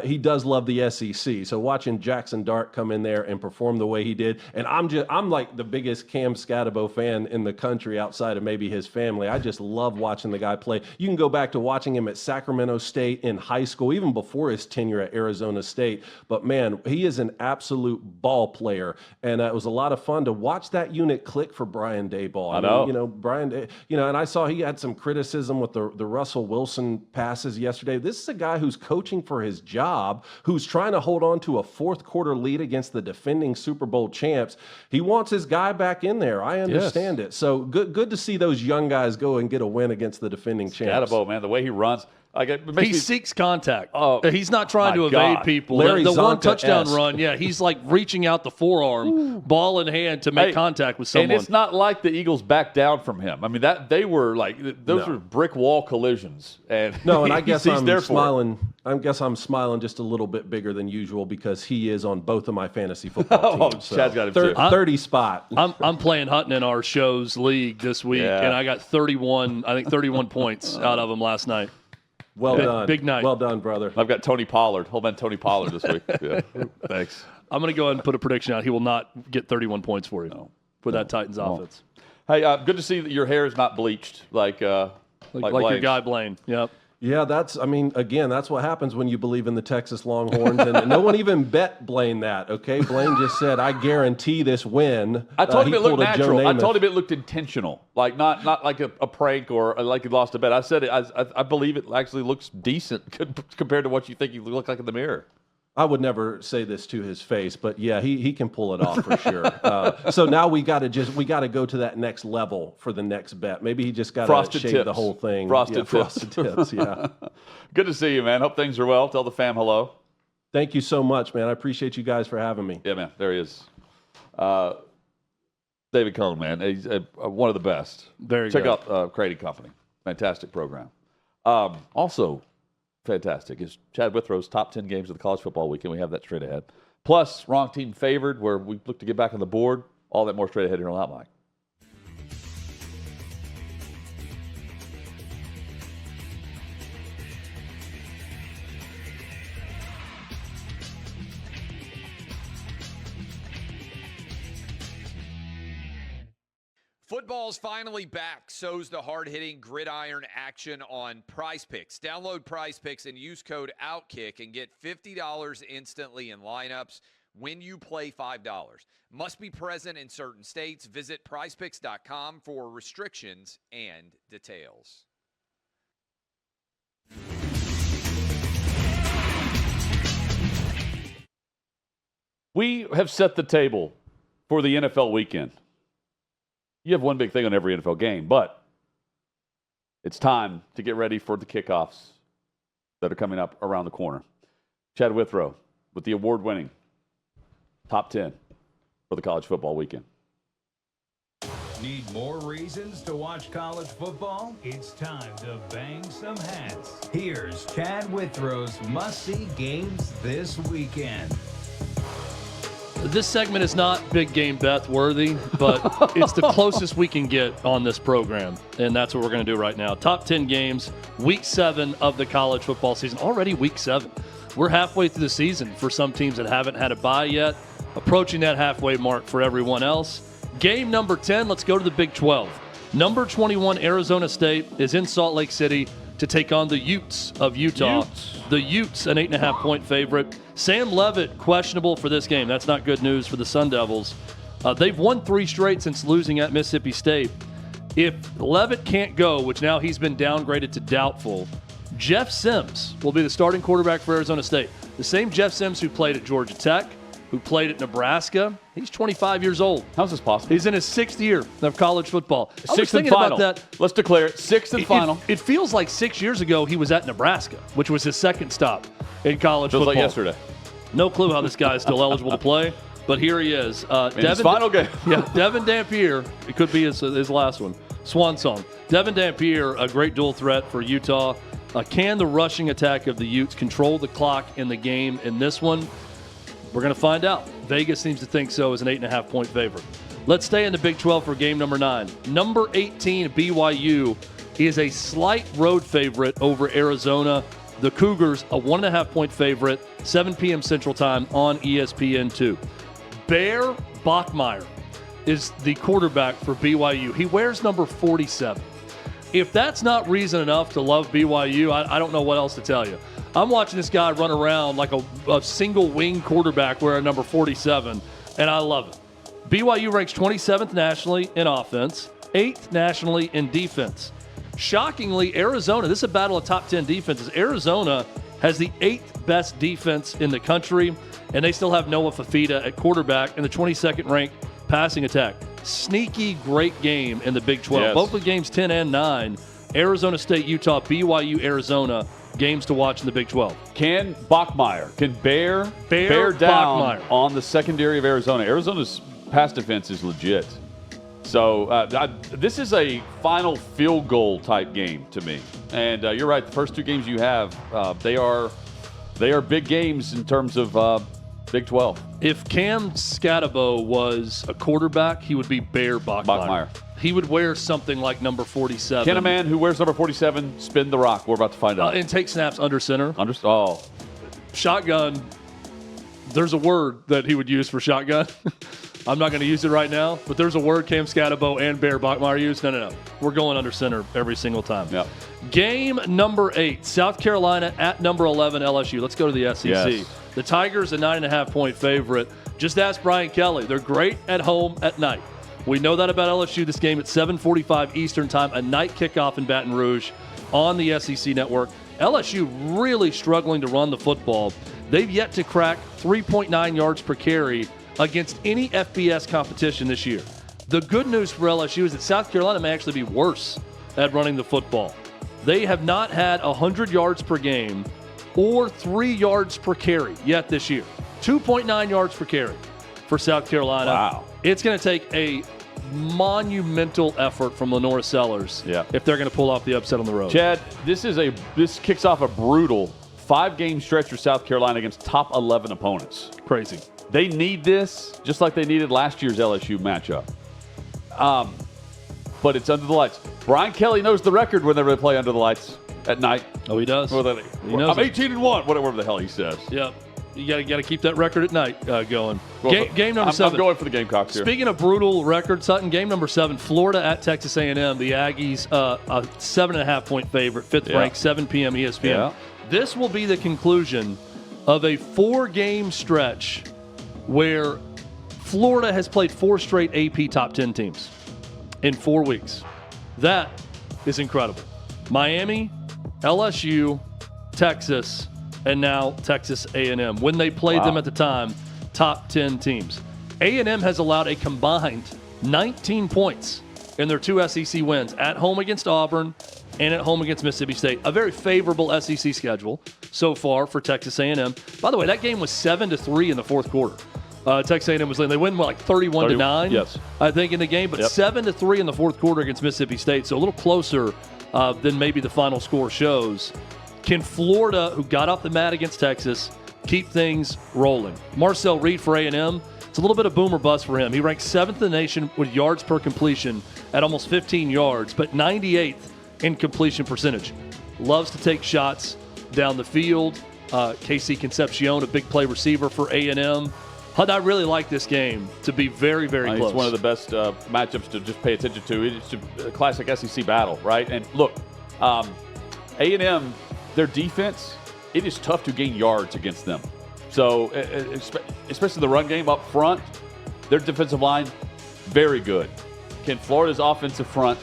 Speaker 4: he does love the SEC. So watching Jaxson Dart come in there and perform the way he did, and I'm like the biggest Cam Scatterbo fan in the country outside of maybe his family. I just love watching the guy play. You can go back to watching him at Sacramento State in high school, even before his tenure at Arizona State. But, man, he is an absolute ball player, and it was a lot of fun to watch that unit click for Brian Daboll. I mean, and I saw he had some criticism with the Russell Wilson passes yesterday. This is a guy who's coaching for his job, who's trying to hold on to a fourth quarter lead against the defending Super Bowl champs. He wants his guy back in there. I understand it. So good to see those young guys go and get a win against the defending champs.
Speaker 2: Scatterbo, man, the way he runs.
Speaker 1: He seeks contact. He's not trying to evade people. The one touchdown run, he's like reaching out the forearm, ball in hand to make contact with someone.
Speaker 2: And it's not like the Eagles backed down from him. I mean, they were like those were brick wall collisions. And
Speaker 4: I guess I'm smiling. I guess I'm smiling just a little bit bigger than usual because he is on both of my fantasy football teams.
Speaker 2: Chad's got him too.
Speaker 4: 30 spot.
Speaker 1: I'm playing Hutton in our show's league this week, and I got 31 points out of him last night.
Speaker 4: Well done.
Speaker 1: Big night.
Speaker 4: Well done, brother.
Speaker 2: I've got Tony Pollard. Whole man Tony Pollard this week. Yeah. Thanks.
Speaker 1: I'm going to go ahead and put a prediction out. He will not get 31 points for you for that Titans offense.
Speaker 2: Hey, good to see that your hair is not bleached like your
Speaker 1: guy Blaine. Yep.
Speaker 4: Yeah, that's what happens when you believe in the Texas Longhorns. And no one even bet Blaine that, okay? Blaine just said, I guarantee this win.
Speaker 2: I told him it looked natural. I told him it looked intentional, like not like a prank or like he lost a bet. I said I believe it actually looks decent compared to what you think you look like in the mirror.
Speaker 4: I would never say this to his face, but yeah, he can pull it off for sure. So now we got to go to that next level for the next bet. Maybe he just got to shave the whole thing.
Speaker 2: Frosted
Speaker 4: tips. Yeah.
Speaker 2: Good to see you, man. Hope things are well. Tell the fam hello.
Speaker 4: Thank you so much, man. I appreciate you guys for having me.
Speaker 2: Yeah, man. There he is. David Cohn, man. He's one of the best. Check out Crady Company. Fantastic program. Also, fantastic is Chad Withrow's top 10 games of the college football weekend. We have that straight ahead. Plus, wrong team favored, where we look to get back on the board. All that more straight ahead here on Outline.
Speaker 3: Football's finally back. So's the hard-hitting gridiron action on Prize Picks. Download Prize Picks and use code OutKick and get $50 instantly in lineups when you play $5. Must be present in certain states. Visit prizepicks.com for restrictions and details.
Speaker 2: We have set the table for the NFL weekend. You have one big thing on every NFL game, but it's time to get ready for the kickoffs that are coming up around the corner. Chad Withrow with the award-winning top 10 for the college football weekend.
Speaker 5: Need more reasons to watch college football? It's time to bang some hats. Here's Chad Withrow's must-see games this weekend.
Speaker 1: This segment is not big game Beth worthy, but it's the closest we can get on this program, and that's what we're going to do right now. Top 10 games, week 7 of the college football season. Already week 7. We're halfway through the season for some teams that haven't had a bye yet, approaching that halfway mark for everyone else. Game number 10, let's go to the Big 12. Number 21, Arizona State, is in Salt Lake City to take on the Utes of Utah. The Utes, an 8.5-point favorite. Sam Leavitt, questionable for this game. That's not good news for the Sun Devils. They've won 3 straight since losing at Mississippi State. If Leavitt can't go, which now he's been downgraded to doubtful, Jeff Sims will be the starting quarterback for Arizona State. The same Jeff Sims who played at Georgia Tech, who played at Nebraska. He's 25 years old.
Speaker 2: How's this possible?
Speaker 1: He's in his 6th year of college football.
Speaker 2: Sixth and final. About that. Let's declare it 6th and final.
Speaker 1: It feels like 6 years ago he was at Nebraska, which was his second stop in college football.
Speaker 2: Feels like yesterday.
Speaker 1: No clue how this guy is still eligible to play, but here he is.
Speaker 2: His final game.
Speaker 1: Yeah, Devin Dampier. It could be his last one. Swan song. Devin Dampier, a great dual threat for Utah. Can the rushing attack of the Utes control the clock in the game in this one? We're going to find out. Vegas seems to think so as an 8.5-point favorite. Let's stay in the Big 12 for game number 9. Number 18, BYU, is a slight road favorite over Arizona. The Cougars, a 1.5-point favorite, 7 p.m. Central Time on ESPN2. Bear Bachmeier is the quarterback for BYU. He wears number 47. If that's not reason enough to love BYU, I don't know what else to tell you. I'm watching this guy run around like a single wing quarterback wearing number 47, and I love it. BYU ranks 27th nationally in offense, 8th nationally in defense. Shockingly, Arizona, this is a battle of top 10 defenses. Arizona has the 8th best defense in the country, and they still have Noah Fafita at quarterback in the 22nd ranked passing attack. Sneaky great game in the Big 12.
Speaker 2: Yes.
Speaker 1: Both the games 10 and 9. Arizona State, Utah, BYU, Arizona. Games to watch in the Big 12.
Speaker 2: Can Bear down
Speaker 1: Bachmeier
Speaker 2: on the secondary of Arizona? Arizona's pass defense is legit. So this is a final field goal type game to me. And you're right. The first 2 games you have, they are big games in terms of Big 12.
Speaker 1: If Cam Scatterbo was a quarterback, he would be Bear Bachmeier. He would wear something like number 47.
Speaker 2: Can a man who wears number 47 spin the rock? We're about to find out.
Speaker 1: And take snaps under center.
Speaker 2: Shotgun.
Speaker 1: There's a word that he would use for shotgun. I'm not going to use it right now, but there's a word Cam Scatterbo and Bear Bachmeier use. No. We're going under center every single time.
Speaker 2: Yep.
Speaker 1: Game number 8, South Carolina at number 11, LSU. Let's go to the SEC.
Speaker 2: Yes.
Speaker 1: The Tigers, a 9.5-point favorite. Just ask Brian Kelly. They're great at home at night. We know that about LSU. This game at 7:45 Eastern Time, a night kickoff in Baton Rouge on the SEC Network. LSU really struggling to run the football. They've yet to crack 3.9 yards per carry against any FBS competition this year. The good news for LSU is that South Carolina may actually be worse at running the football. They have not had 100 yards per game or 3 yards per carry yet this year. 2.9 yards per carry for South Carolina.
Speaker 2: Wow.
Speaker 1: It's going to take a monumental effort from Lenora Sellers if they're going to pull off the upset on the road.
Speaker 2: Chad, this kicks off a brutal 5-game stretch for South Carolina against top 11 opponents.
Speaker 1: Crazy.
Speaker 2: They need this just like they needed last year's LSU matchup. But it's under the lights. Brian Kelly knows the record whenever they play under the lights at night.
Speaker 1: Oh, he does.
Speaker 2: I'm 18-1, whatever the hell he says.
Speaker 1: Yep. You got to keep that record at night going.
Speaker 2: Well,
Speaker 1: Game number 7.
Speaker 2: I'm going for the Gamecocks here.
Speaker 1: Speaking of brutal records, Sutton, game number 7, Florida at Texas A&M. The Aggies, a 7.5-point favorite, 5th ranked, 7 p.m. ESPN.
Speaker 2: Yeah.
Speaker 1: This will be the conclusion of a 4-game stretch where Florida has played 4 straight AP top 10 teams in 4 weeks. That is incredible. Miami, LSU, Texas, and now Texas A&M. When they played them at the time, top 10 teams. A&M has allowed a combined 19 points in their 2 SEC wins, at home against Auburn and at home against Mississippi State. A very favorable SEC schedule so far for Texas A&M. By the way, that game was 7-3 in the fourth quarter. Texas A&M was leading. They win like 31-9,
Speaker 2: yes,
Speaker 1: I think, in the game, but 7-3 in the fourth quarter against Mississippi State, so a little closer than maybe the final score shows. Can Florida, who got off the mat against Texas, keep things rolling? Marcel Reed for A&M, it's a little bit of boom or bust for him. He ranks 7th in the nation with yards per completion at almost 15 yards, but 98th in completion percentage. Loves to take shots down the field. KC Concepcion, a big play receiver for A&M. I really like this game to be very, very close.
Speaker 2: It's one of the best matchups to just pay attention to. It's a classic SEC battle, right? And look, A&M, their defense, it is tough to gain yards against them. So, especially the run game up front, their defensive line, very good. Can Florida's offensive front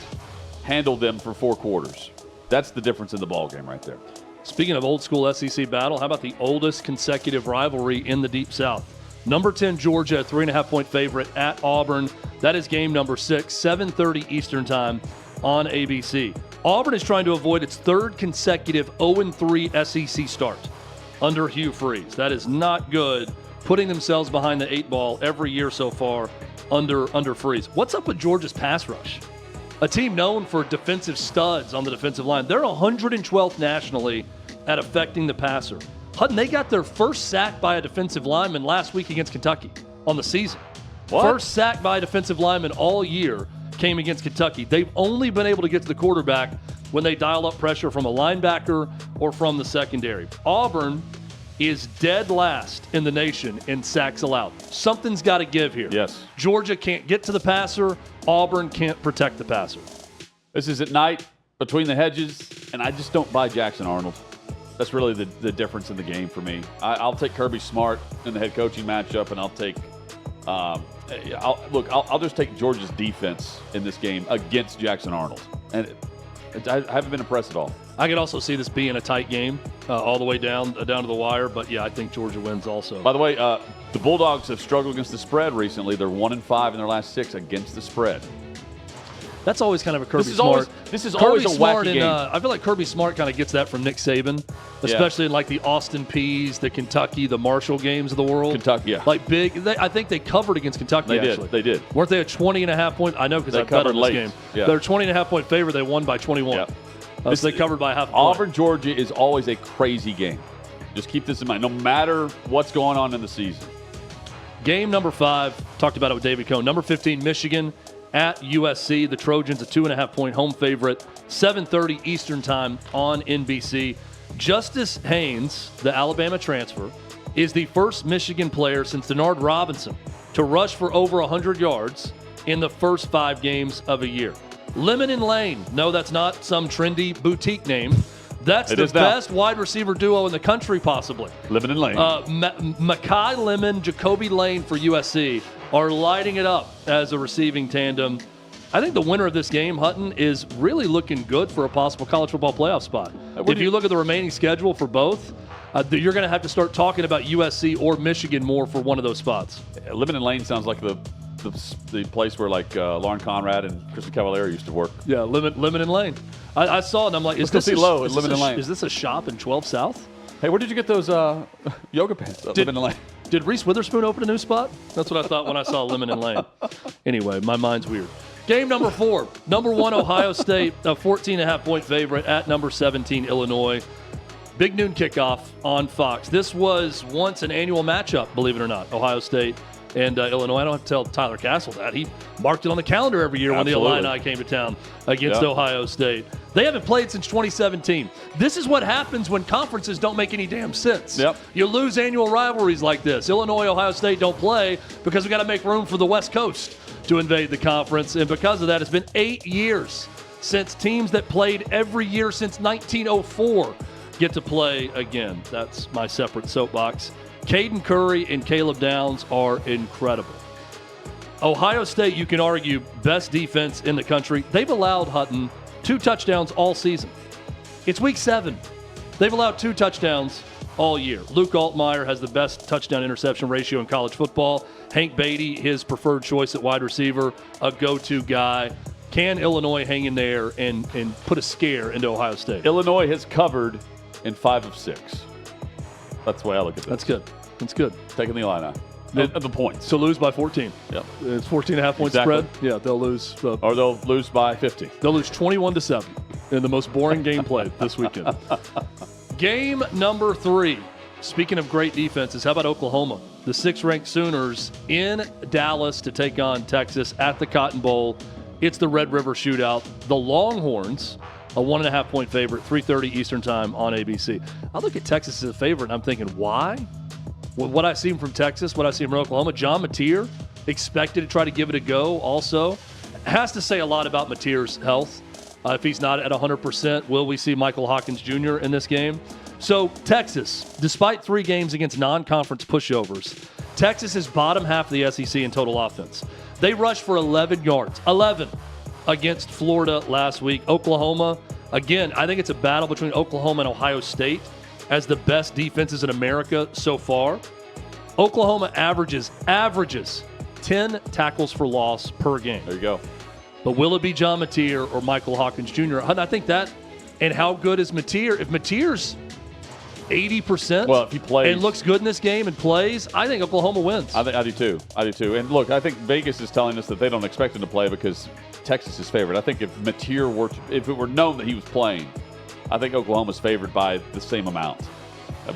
Speaker 2: handle them for 4 quarters? That's the difference in the ballgame right there.
Speaker 1: Speaking of old school SEC battle, how about the oldest consecutive rivalry in the Deep South? Number 10, Georgia, 3.5-point favorite at Auburn. That is game number 6, 7:30 Eastern time on ABC. Auburn is trying to avoid its 3rd consecutive 0-3 SEC start under Hugh Freeze. That is not good, putting themselves behind the 8 ball every year so far under Freeze. What's up with Georgia's pass rush? A team known for defensive studs on the defensive line. They're 112th nationally at affecting the passer. Hutton, they got their first sack by a defensive lineman last week against Kentucky on the season.
Speaker 2: What?
Speaker 1: First sack by a defensive lineman all year came against Kentucky. They've only been able to get to the quarterback when they dial up pressure from a linebacker or from the secondary. Auburn is dead last in the nation in sacks allowed. Something's got to give here.
Speaker 2: Yes.
Speaker 1: Georgia can't get to the passer. Auburn can't protect the passer.
Speaker 2: This is at night, between the hedges, and I just don't buy Jackson Arnold. That's really the difference in the game for me. I'll take Kirby Smart in the head coaching matchup, and I'll take I'll just take Georgia's defense in this game against Jackson Arnold. And I haven't been impressed at all.
Speaker 1: I could also see this being a tight game all the way down to the wire, but yeah, I think Georgia wins also.
Speaker 2: By the way, the Bulldogs have struggled against the spread recently. They're 1-5 in their last 6 against the spread.
Speaker 1: That's always kind of a Kirby Smart.
Speaker 2: This is always a wacky game.
Speaker 1: I feel like Kirby Smart kind of gets that from Nick Saban, especially in like the Austin Peay's, the Kentucky, the Marshall games of the world.
Speaker 2: Kentucky, yeah.
Speaker 1: Like big. I think they covered against Kentucky,
Speaker 2: They did.
Speaker 1: Weren't they a 20.5-point? I know because I bet on this game.
Speaker 2: Yeah.
Speaker 1: They're a 20.5-point favorite. They won by 21.
Speaker 2: Yeah.
Speaker 1: So they covered by half a point.
Speaker 2: Auburn, Georgia is always a crazy game. Just keep this in mind, no matter what's going on in the season.
Speaker 1: Game number 5, talked about it with David Cohn. Number 15, Michigan at USC. The Trojans, a 2.5-point home favorite, 7:30 Eastern time on NBC. Justice Haynes, the Alabama transfer, is the first Michigan player since Denard Robinson to rush for over 100 yards in the first 5 games of a year. Lemon and Lane. No, that's not some trendy boutique name. That's the best wide receiver duo in the country, possibly.
Speaker 2: Lemon and Lane.
Speaker 1: Makai Lemon, Jacoby Lane for USC are lighting it up as a receiving tandem. I think the winner of this game, Hutton, is really looking good for a possible college football playoff spot. If you look at the remaining schedule for both, you're going to have to start talking about USC or Michigan more for one of those spots.
Speaker 2: Lemon and Lane sounds like the place where like Lauren Conrad and Kristen Cavallari used to work.
Speaker 1: Yeah, Lemon and Lane. I saw it and I'm like, is this a shop in 12 South?
Speaker 2: Hey, where did you get those yoga pants? Lemon and Lane.
Speaker 1: Did Reese Witherspoon open a new spot? That's what I thought when I saw Lemon and Lane. Anyway, my mind's weird. Game number 4, number 1 Ohio State, a 14.5-point favorite at number 17 Illinois. Big noon kickoff on Fox. This was once an annual matchup, believe it or not, Ohio State and Illinois. I don't have to tell Tyler Castle that. He marked it on the calendar every year when the Illini came to town against Ohio State. They haven't played since 2017. This is what happens when conferences don't make any damn sense. You lose annual rivalries like this. Illinois, Ohio State don't play because we got to make room for the West Coast to invade the conference. And because of that, it's been 8 years since teams that played every year since 1904 get to play again. That's my separate soapbox. Caden Curry and Caleb Downs are incredible. Ohio State, you can argue, best defense in the country. They've allowed Hutton 2 touchdowns all season. It's week 7. They've allowed 2 touchdowns all year. Luke Altmaier has the best touchdown-interception ratio in college football. Hank Beatty, his preferred choice at wide receiver, a go-to guy. Can Illinois hang in there and put a scare into Ohio State?
Speaker 2: Illinois has covered in 5 of 6. That's the way I look at this.
Speaker 1: That's good. That's good.
Speaker 2: Taking the Illini. The points.
Speaker 1: To lose by 14.
Speaker 2: Yep.
Speaker 1: It's 14.5 point spread. Yeah, they'll lose.
Speaker 2: Or they'll lose by 50.
Speaker 1: They'll lose 21-7 in the most boring game played this weekend. Game number 3. Speaking of great defenses, how about Oklahoma? The 6th-ranked Sooners in Dallas to take on Texas at the Cotton Bowl. It's the Red River Shootout. The Longhorns, a 1.5 point favorite, 3:30 Eastern Time on ABC. I look at Texas as a favorite, and I'm thinking, why? What I see from Texas, what I see from Oklahoma, John Mateer expected to try to give it a go also. Has to say a lot about Mateer's health. If he's not at 100%, will we see Michael Hawkins Jr. in this game? So Texas, despite 3 games against non-conference pushovers, Texas is bottom half of the SEC in total offense. They rushed for 11 yards. 11 against Florida last week. Oklahoma, again, I think it's a battle between Oklahoma and Ohio State as the best defenses in America so far. Oklahoma averages 10 tackles for loss per game.
Speaker 2: There you go.
Speaker 1: But will it be John Mateer or Michael Hawkins Jr.? I think that, and how good is Mateer? If Mateer's 80%,
Speaker 2: well, if he plays
Speaker 1: and looks good in this game and plays, I think Oklahoma wins.
Speaker 2: I do too. And look, I think Vegas is telling us that they don't expect him to play because Texas is favored. I think if Mateer if it were known that he was playing, I think Oklahoma's favored by the same amount.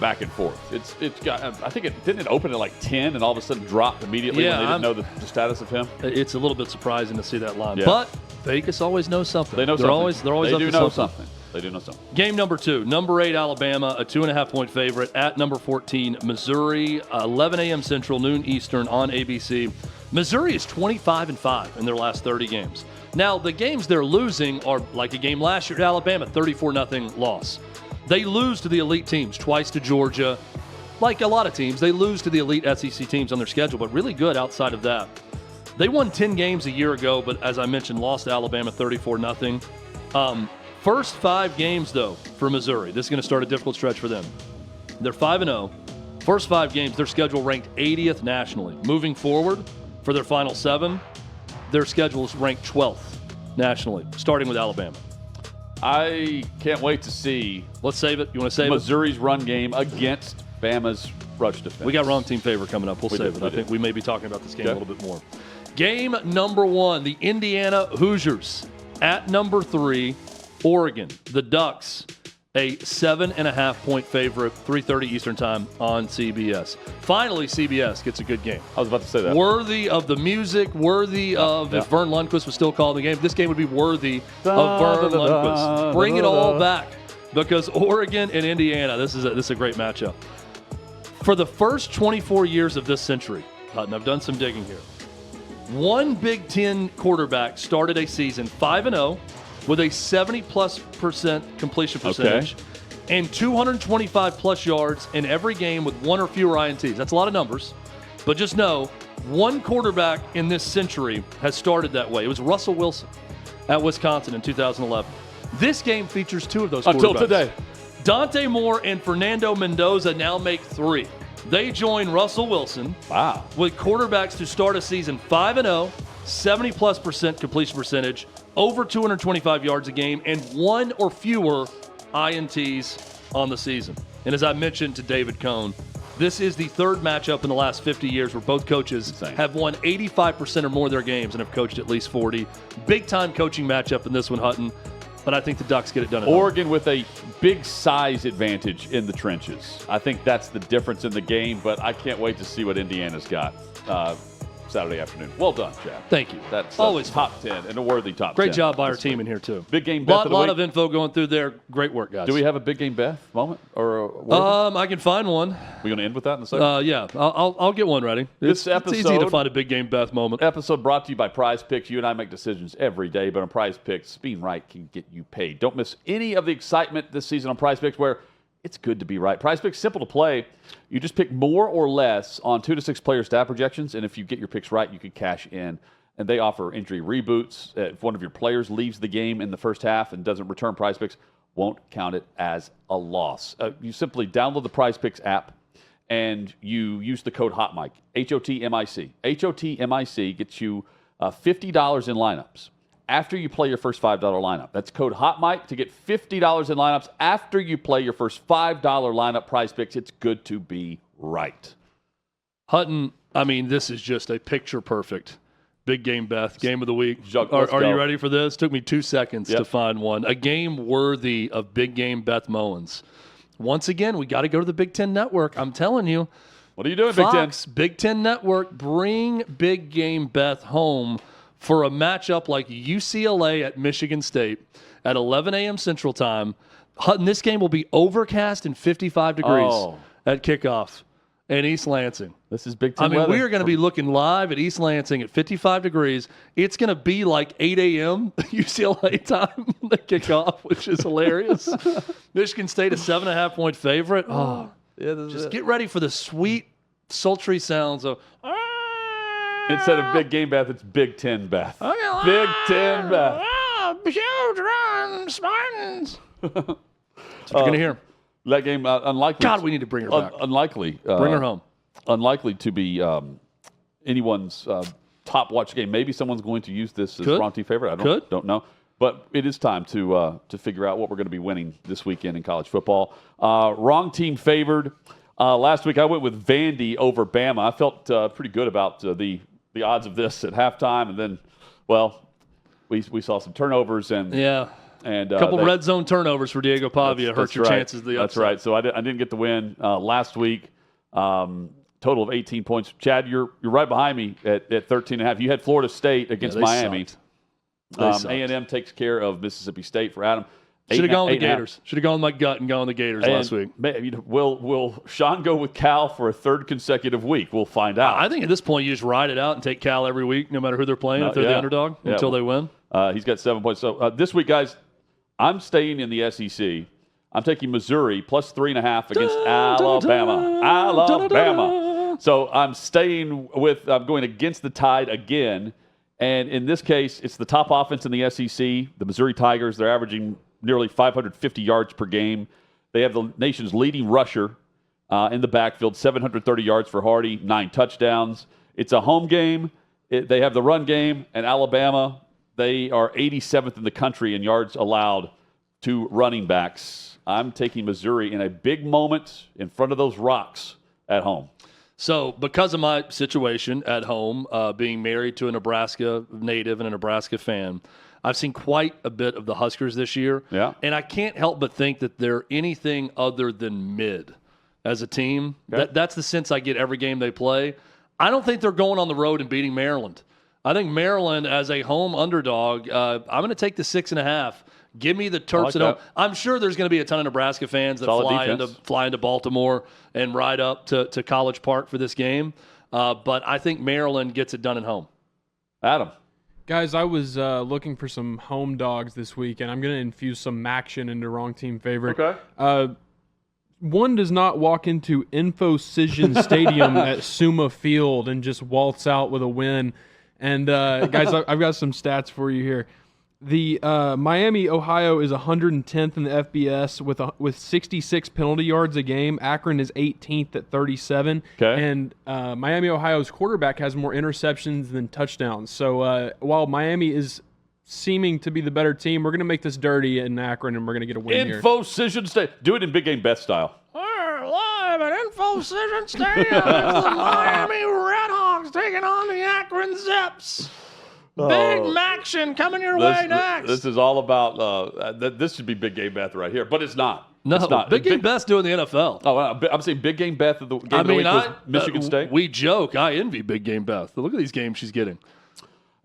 Speaker 2: Back and forth. It's got. I think it didn't open at like 10 and all of a sudden dropped immediately when they didn't know the status of him.
Speaker 1: It's a little bit surprising to see that line,
Speaker 2: yeah.
Speaker 1: But Vegas always knows something.
Speaker 2: They know something.
Speaker 1: They're always
Speaker 2: they
Speaker 1: up
Speaker 2: do
Speaker 1: to
Speaker 2: know
Speaker 1: something.
Speaker 2: They do know something.
Speaker 1: Game number 2, number 8 Alabama, a 2.5 point favorite at number 14 Missouri, 11 a.m. Central, noon Eastern on ABC. Missouri is 25-5 in their last 30 games. Now the games they're losing are like a game last year at Alabama, 34-0 loss. They lose to the elite teams, twice to Georgia. Like a lot of teams, they lose to the elite SEC teams on their schedule, but really good outside of that. They won 10 games a year ago, but as I mentioned, lost to Alabama 34-0. First 5 games, though, for Missouri. This is going to start a difficult stretch for them. They're 5-0. First 5 games, their schedule ranked 80th nationally. Moving forward, for their final 7, their schedule is ranked 12th nationally, starting with Alabama.
Speaker 2: I can't wait to see.
Speaker 1: Let's save it. You want to save
Speaker 2: Missouri's run game against Bama's rush defense.
Speaker 1: We got wrong team favor coming up. We'll save it. I think we may be talking about this game a little bit more. Game number 1, the Indiana Hoosiers at number 3, Oregon. The Ducks, a 7.5 point favorite, 3:30 Eastern Time on CBS. Finally, CBS gets a good game.
Speaker 2: I was about to say that.
Speaker 1: Worthy of the music, worthy of if Vern Lundquist was still calling the game. This game would be worthy of Vern Lundquist. Bring it all back because Oregon and Indiana, this is a great matchup. For the first 24 years of this century, Hutton, I've done some digging here. One Big Ten quarterback started a season 5-0 with a 70+% completion percentage and 225+ yards in every game with 1 or fewer INTs. That's a lot of numbers, but just know one quarterback in this century has started that way. It was Russell Wilson at Wisconsin in 2011. This game features 2 of those quarterbacks.
Speaker 2: Until today.
Speaker 1: Dante Moore and Fernando Mendoza now make 3. They join Russell Wilson with quarterbacks to start a season 5-0, 70+% completion percentage, over 225 yards a game, and 1 or fewer INTs on the season. And as I mentioned to David Cohn, this is the 3rd matchup in the last 50 years where both coaches have won 85% or more of their games and have coached at least 40. Big-time coaching matchup in this one, Hutton. But I think the Ducks get it done at
Speaker 2: Oregon with a big size advantage in the trenches. I think that's the difference in the game, but I can't wait to see what Indiana's got. Saturday afternoon. Well done, Chad.
Speaker 1: Thank you.
Speaker 2: That's
Speaker 1: always
Speaker 2: top 10 and a worthy top 10.
Speaker 1: Great job by our team in here, too.
Speaker 2: Big game Beth
Speaker 1: lot of info going through there. Great work, guys.
Speaker 2: Do we have a big game Beth moment?
Speaker 1: I can find one.
Speaker 2: We're going to end with that in a second?
Speaker 1: Yeah, I'll get one ready. It's easy to find a big game Beth moment.
Speaker 2: Episode brought to you by Prize Picks. You and I make decisions every day, but on Prize Picks, being right can get you paid. Don't miss any of the excitement this season on Prize Picks, where it's good to be right. Prize Picks, simple to play. You just pick more or less on 2 to 6 player stat projections, and if you get your picks right, you can cash in. And they offer injury reboots. If one of your players leaves the game in the first half and doesn't return, Prize Picks won't count it as a loss. You simply download the Prize Picks app, and you use the code HOTMIC, HOTMIC. HOTMIC gets you $50 in lineups after you play your first $5 lineup. That's code HOTMIC to get $50 in lineups after you play your first $5 lineup. Prize Picks. It's good to be right.
Speaker 1: Hutton, I mean, this is just a picture-perfect big game, Beth. Game of the week. Are you ready for this? Took me 2 seconds to find one. A game worthy of big game Beth Mowens. Once again, we got to go to the Big Ten Network. I'm telling you.
Speaker 2: What are you doing,
Speaker 1: Fox, Big Ten Network, bring big game Beth home for a matchup like UCLA at Michigan State at 11 a.m. Central Time. Hutton, this game will be overcast and 55 degrees at kickoff in East Lansing.
Speaker 2: This is Big Ten weather.
Speaker 1: We are going to be looking live at East Lansing at 55 degrees. It's going to be like 8 a.m. UCLA time to kick off, which is hilarious. Michigan State, a 7.5-point favorite. Just get ready for the sweet, sultry sounds of...
Speaker 2: Instead of big game Beth, it's Big Ten Beth. Big Ten Beth.
Speaker 1: Huge run, Spartans. That's what you're going to hear.
Speaker 2: That game, unlikely.
Speaker 1: God, we need to bring her back.
Speaker 2: Unlikely.
Speaker 1: Bring her home.
Speaker 2: Unlikely to be anyone's top watch game. Maybe someone's going to use this as Bronte favorite. I don't know. But it is time to figure out what we're going to be winning this weekend in college football. Wrong team favored. Last week I went with Vandy over Bama. I felt pretty good about the odds of this at halftime, and then, we saw some turnovers and a
Speaker 1: couple red zone turnovers for Diego Pavia hurt your chances of the upset.
Speaker 2: That's right. So I didn't get the win last week. Total of 18 points. Chad, you're right behind me at 13.5. You had Florida State against Miami. A&M takes care of Mississippi State for Adam.
Speaker 1: Should have gone with the Gators. Should have gone with my gut and gone with the Gators last week.
Speaker 2: Will Sean go with Cal for a third consecutive week? We'll find out.
Speaker 1: I think at this point you just ride it out and take Cal every week, no matter who they're playing, if they're the underdog, until they win.
Speaker 2: He's got 7 points. So this week, guys, I'm staying in the SEC. I'm taking Missouri plus 3.5 against Alabama. So I'm going against the tide again. And in this case, it's the top offense in the SEC, the Missouri Tigers. They're averaging nearly 550 yards per game. They have the nation's leading rusher in the backfield, 730 yards for Hardy, 9 touchdowns. It's a home game. They have the run game, and Alabama, they are 87th in the country in yards allowed to running backs. I'm taking Missouri in a big moment in front of those rocks at home.
Speaker 1: So because of my situation at home, being married to a Nebraska native and a Nebraska fan, I've seen quite a bit of the Huskers this year.
Speaker 2: Yeah.
Speaker 1: And I can't help but think that they're anything other than mid as a team.
Speaker 2: Okay.
Speaker 1: That's the sense I get every game they play. I don't think they're going on the road and beating Maryland. I think Maryland, as a home underdog, I'm going to take the 6.5. Give me the Terps at home. I'm sure there's going to be a ton of Nebraska fans that fly into Baltimore and ride up to College Park for this game. But I think Maryland gets it done at home.
Speaker 2: Adam.
Speaker 6: Guys, I was looking for some home dogs this week, and I'm going to infuse some action into wrong team favorite.
Speaker 2: Okay.
Speaker 6: One does not walk into Infocision Stadium at Suma Field and just waltz out with a win. And, guys, I've got some stats for you here. The Miami, Ohio is 110th in the FBS with 66 penalty yards a game. Akron is 18th at 37.
Speaker 2: Okay.
Speaker 6: And Miami, Ohio's quarterback has more interceptions than touchdowns. So while Miami is seeming to be the better team, we're going to make this dirty in Akron, and we're going to get a win here.
Speaker 2: Infocision Stadium. Do it in big game Beth style.
Speaker 1: We're live at Infocision Stadium. It's the Miami Redhawks taking on the Akron Zips. Big Maction coming your way next.
Speaker 2: This is all about this should be big game Beth right here, but it's not.
Speaker 1: No,
Speaker 2: It's not.
Speaker 1: Big Game Beth's doing the NFL.
Speaker 2: Oh, I'm saying Big Game Beth of the game of the week was Michigan State.
Speaker 1: We joke. I envy Big Game Beth. Look at these games she's getting.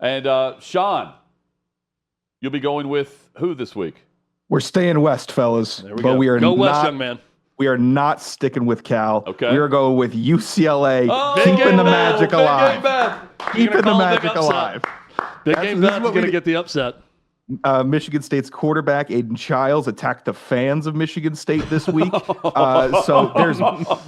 Speaker 2: And Sean, you'll be going with who this week?
Speaker 7: We're staying west, fellas.
Speaker 1: There we go.
Speaker 7: We are
Speaker 1: go
Speaker 7: not,
Speaker 1: west, young man.
Speaker 7: We are not sticking with Cal.
Speaker 2: Okay.
Speaker 7: We are going with UCLA,
Speaker 1: Big
Speaker 7: keeping
Speaker 1: Game
Speaker 7: the
Speaker 1: Beth.
Speaker 7: magic
Speaker 1: Big
Speaker 7: alive.
Speaker 1: Game Beth.
Speaker 7: Keeping the
Speaker 1: call it big
Speaker 7: magic
Speaker 1: upset.
Speaker 7: alive.
Speaker 1: Big Game Beth's going to get the upset.
Speaker 7: Michigan State's quarterback, Aiden Childs, attacked the fans of Michigan State this week. So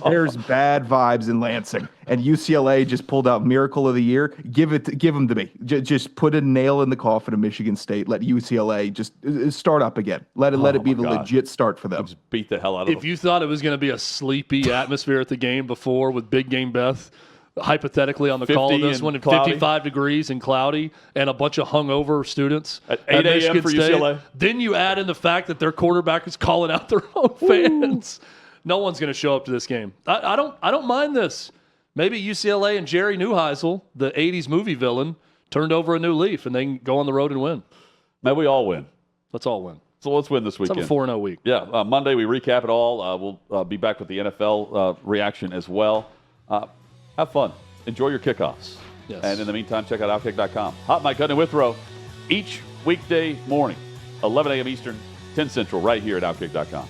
Speaker 7: there's bad vibes in Lansing. And UCLA just pulled out Miracle of the Year. Give them to me. Just put a nail in the coffin of Michigan State. Let UCLA just start up again. Let it be the legit start for them.
Speaker 2: Just beat the hell out of them.
Speaker 1: If you thought it was going to be a sleepy atmosphere at the game before with Big Game Beth, hypothetically on the call of this one, at 55 degrees and cloudy, and a bunch of hungover students
Speaker 2: at 8 a.m.
Speaker 1: Michigan
Speaker 2: for
Speaker 1: State,
Speaker 2: UCLA.
Speaker 1: then you add in the fact that their quarterback is calling out their own fans. No one's going to show up to this game. I don't mind this. Maybe UCLA and Jerry Neuheisel, the 80s movie villain, turned over a new leaf and they can go on the road and win.
Speaker 2: Maybe we all win.
Speaker 1: Let's all win.
Speaker 2: So let's win this weekend.
Speaker 1: Let's have a 4-0 week.
Speaker 2: Yeah, Monday we recap it all. We'll be back with the NFL reaction as well. Have fun. Enjoy your kickoffs.
Speaker 1: Yes.
Speaker 2: And in the meantime, check out OutKick.com. Hot Mike Hutton and Withrow each weekday morning, 11 a.m. Eastern, 10 Central, right here at OutKick.com.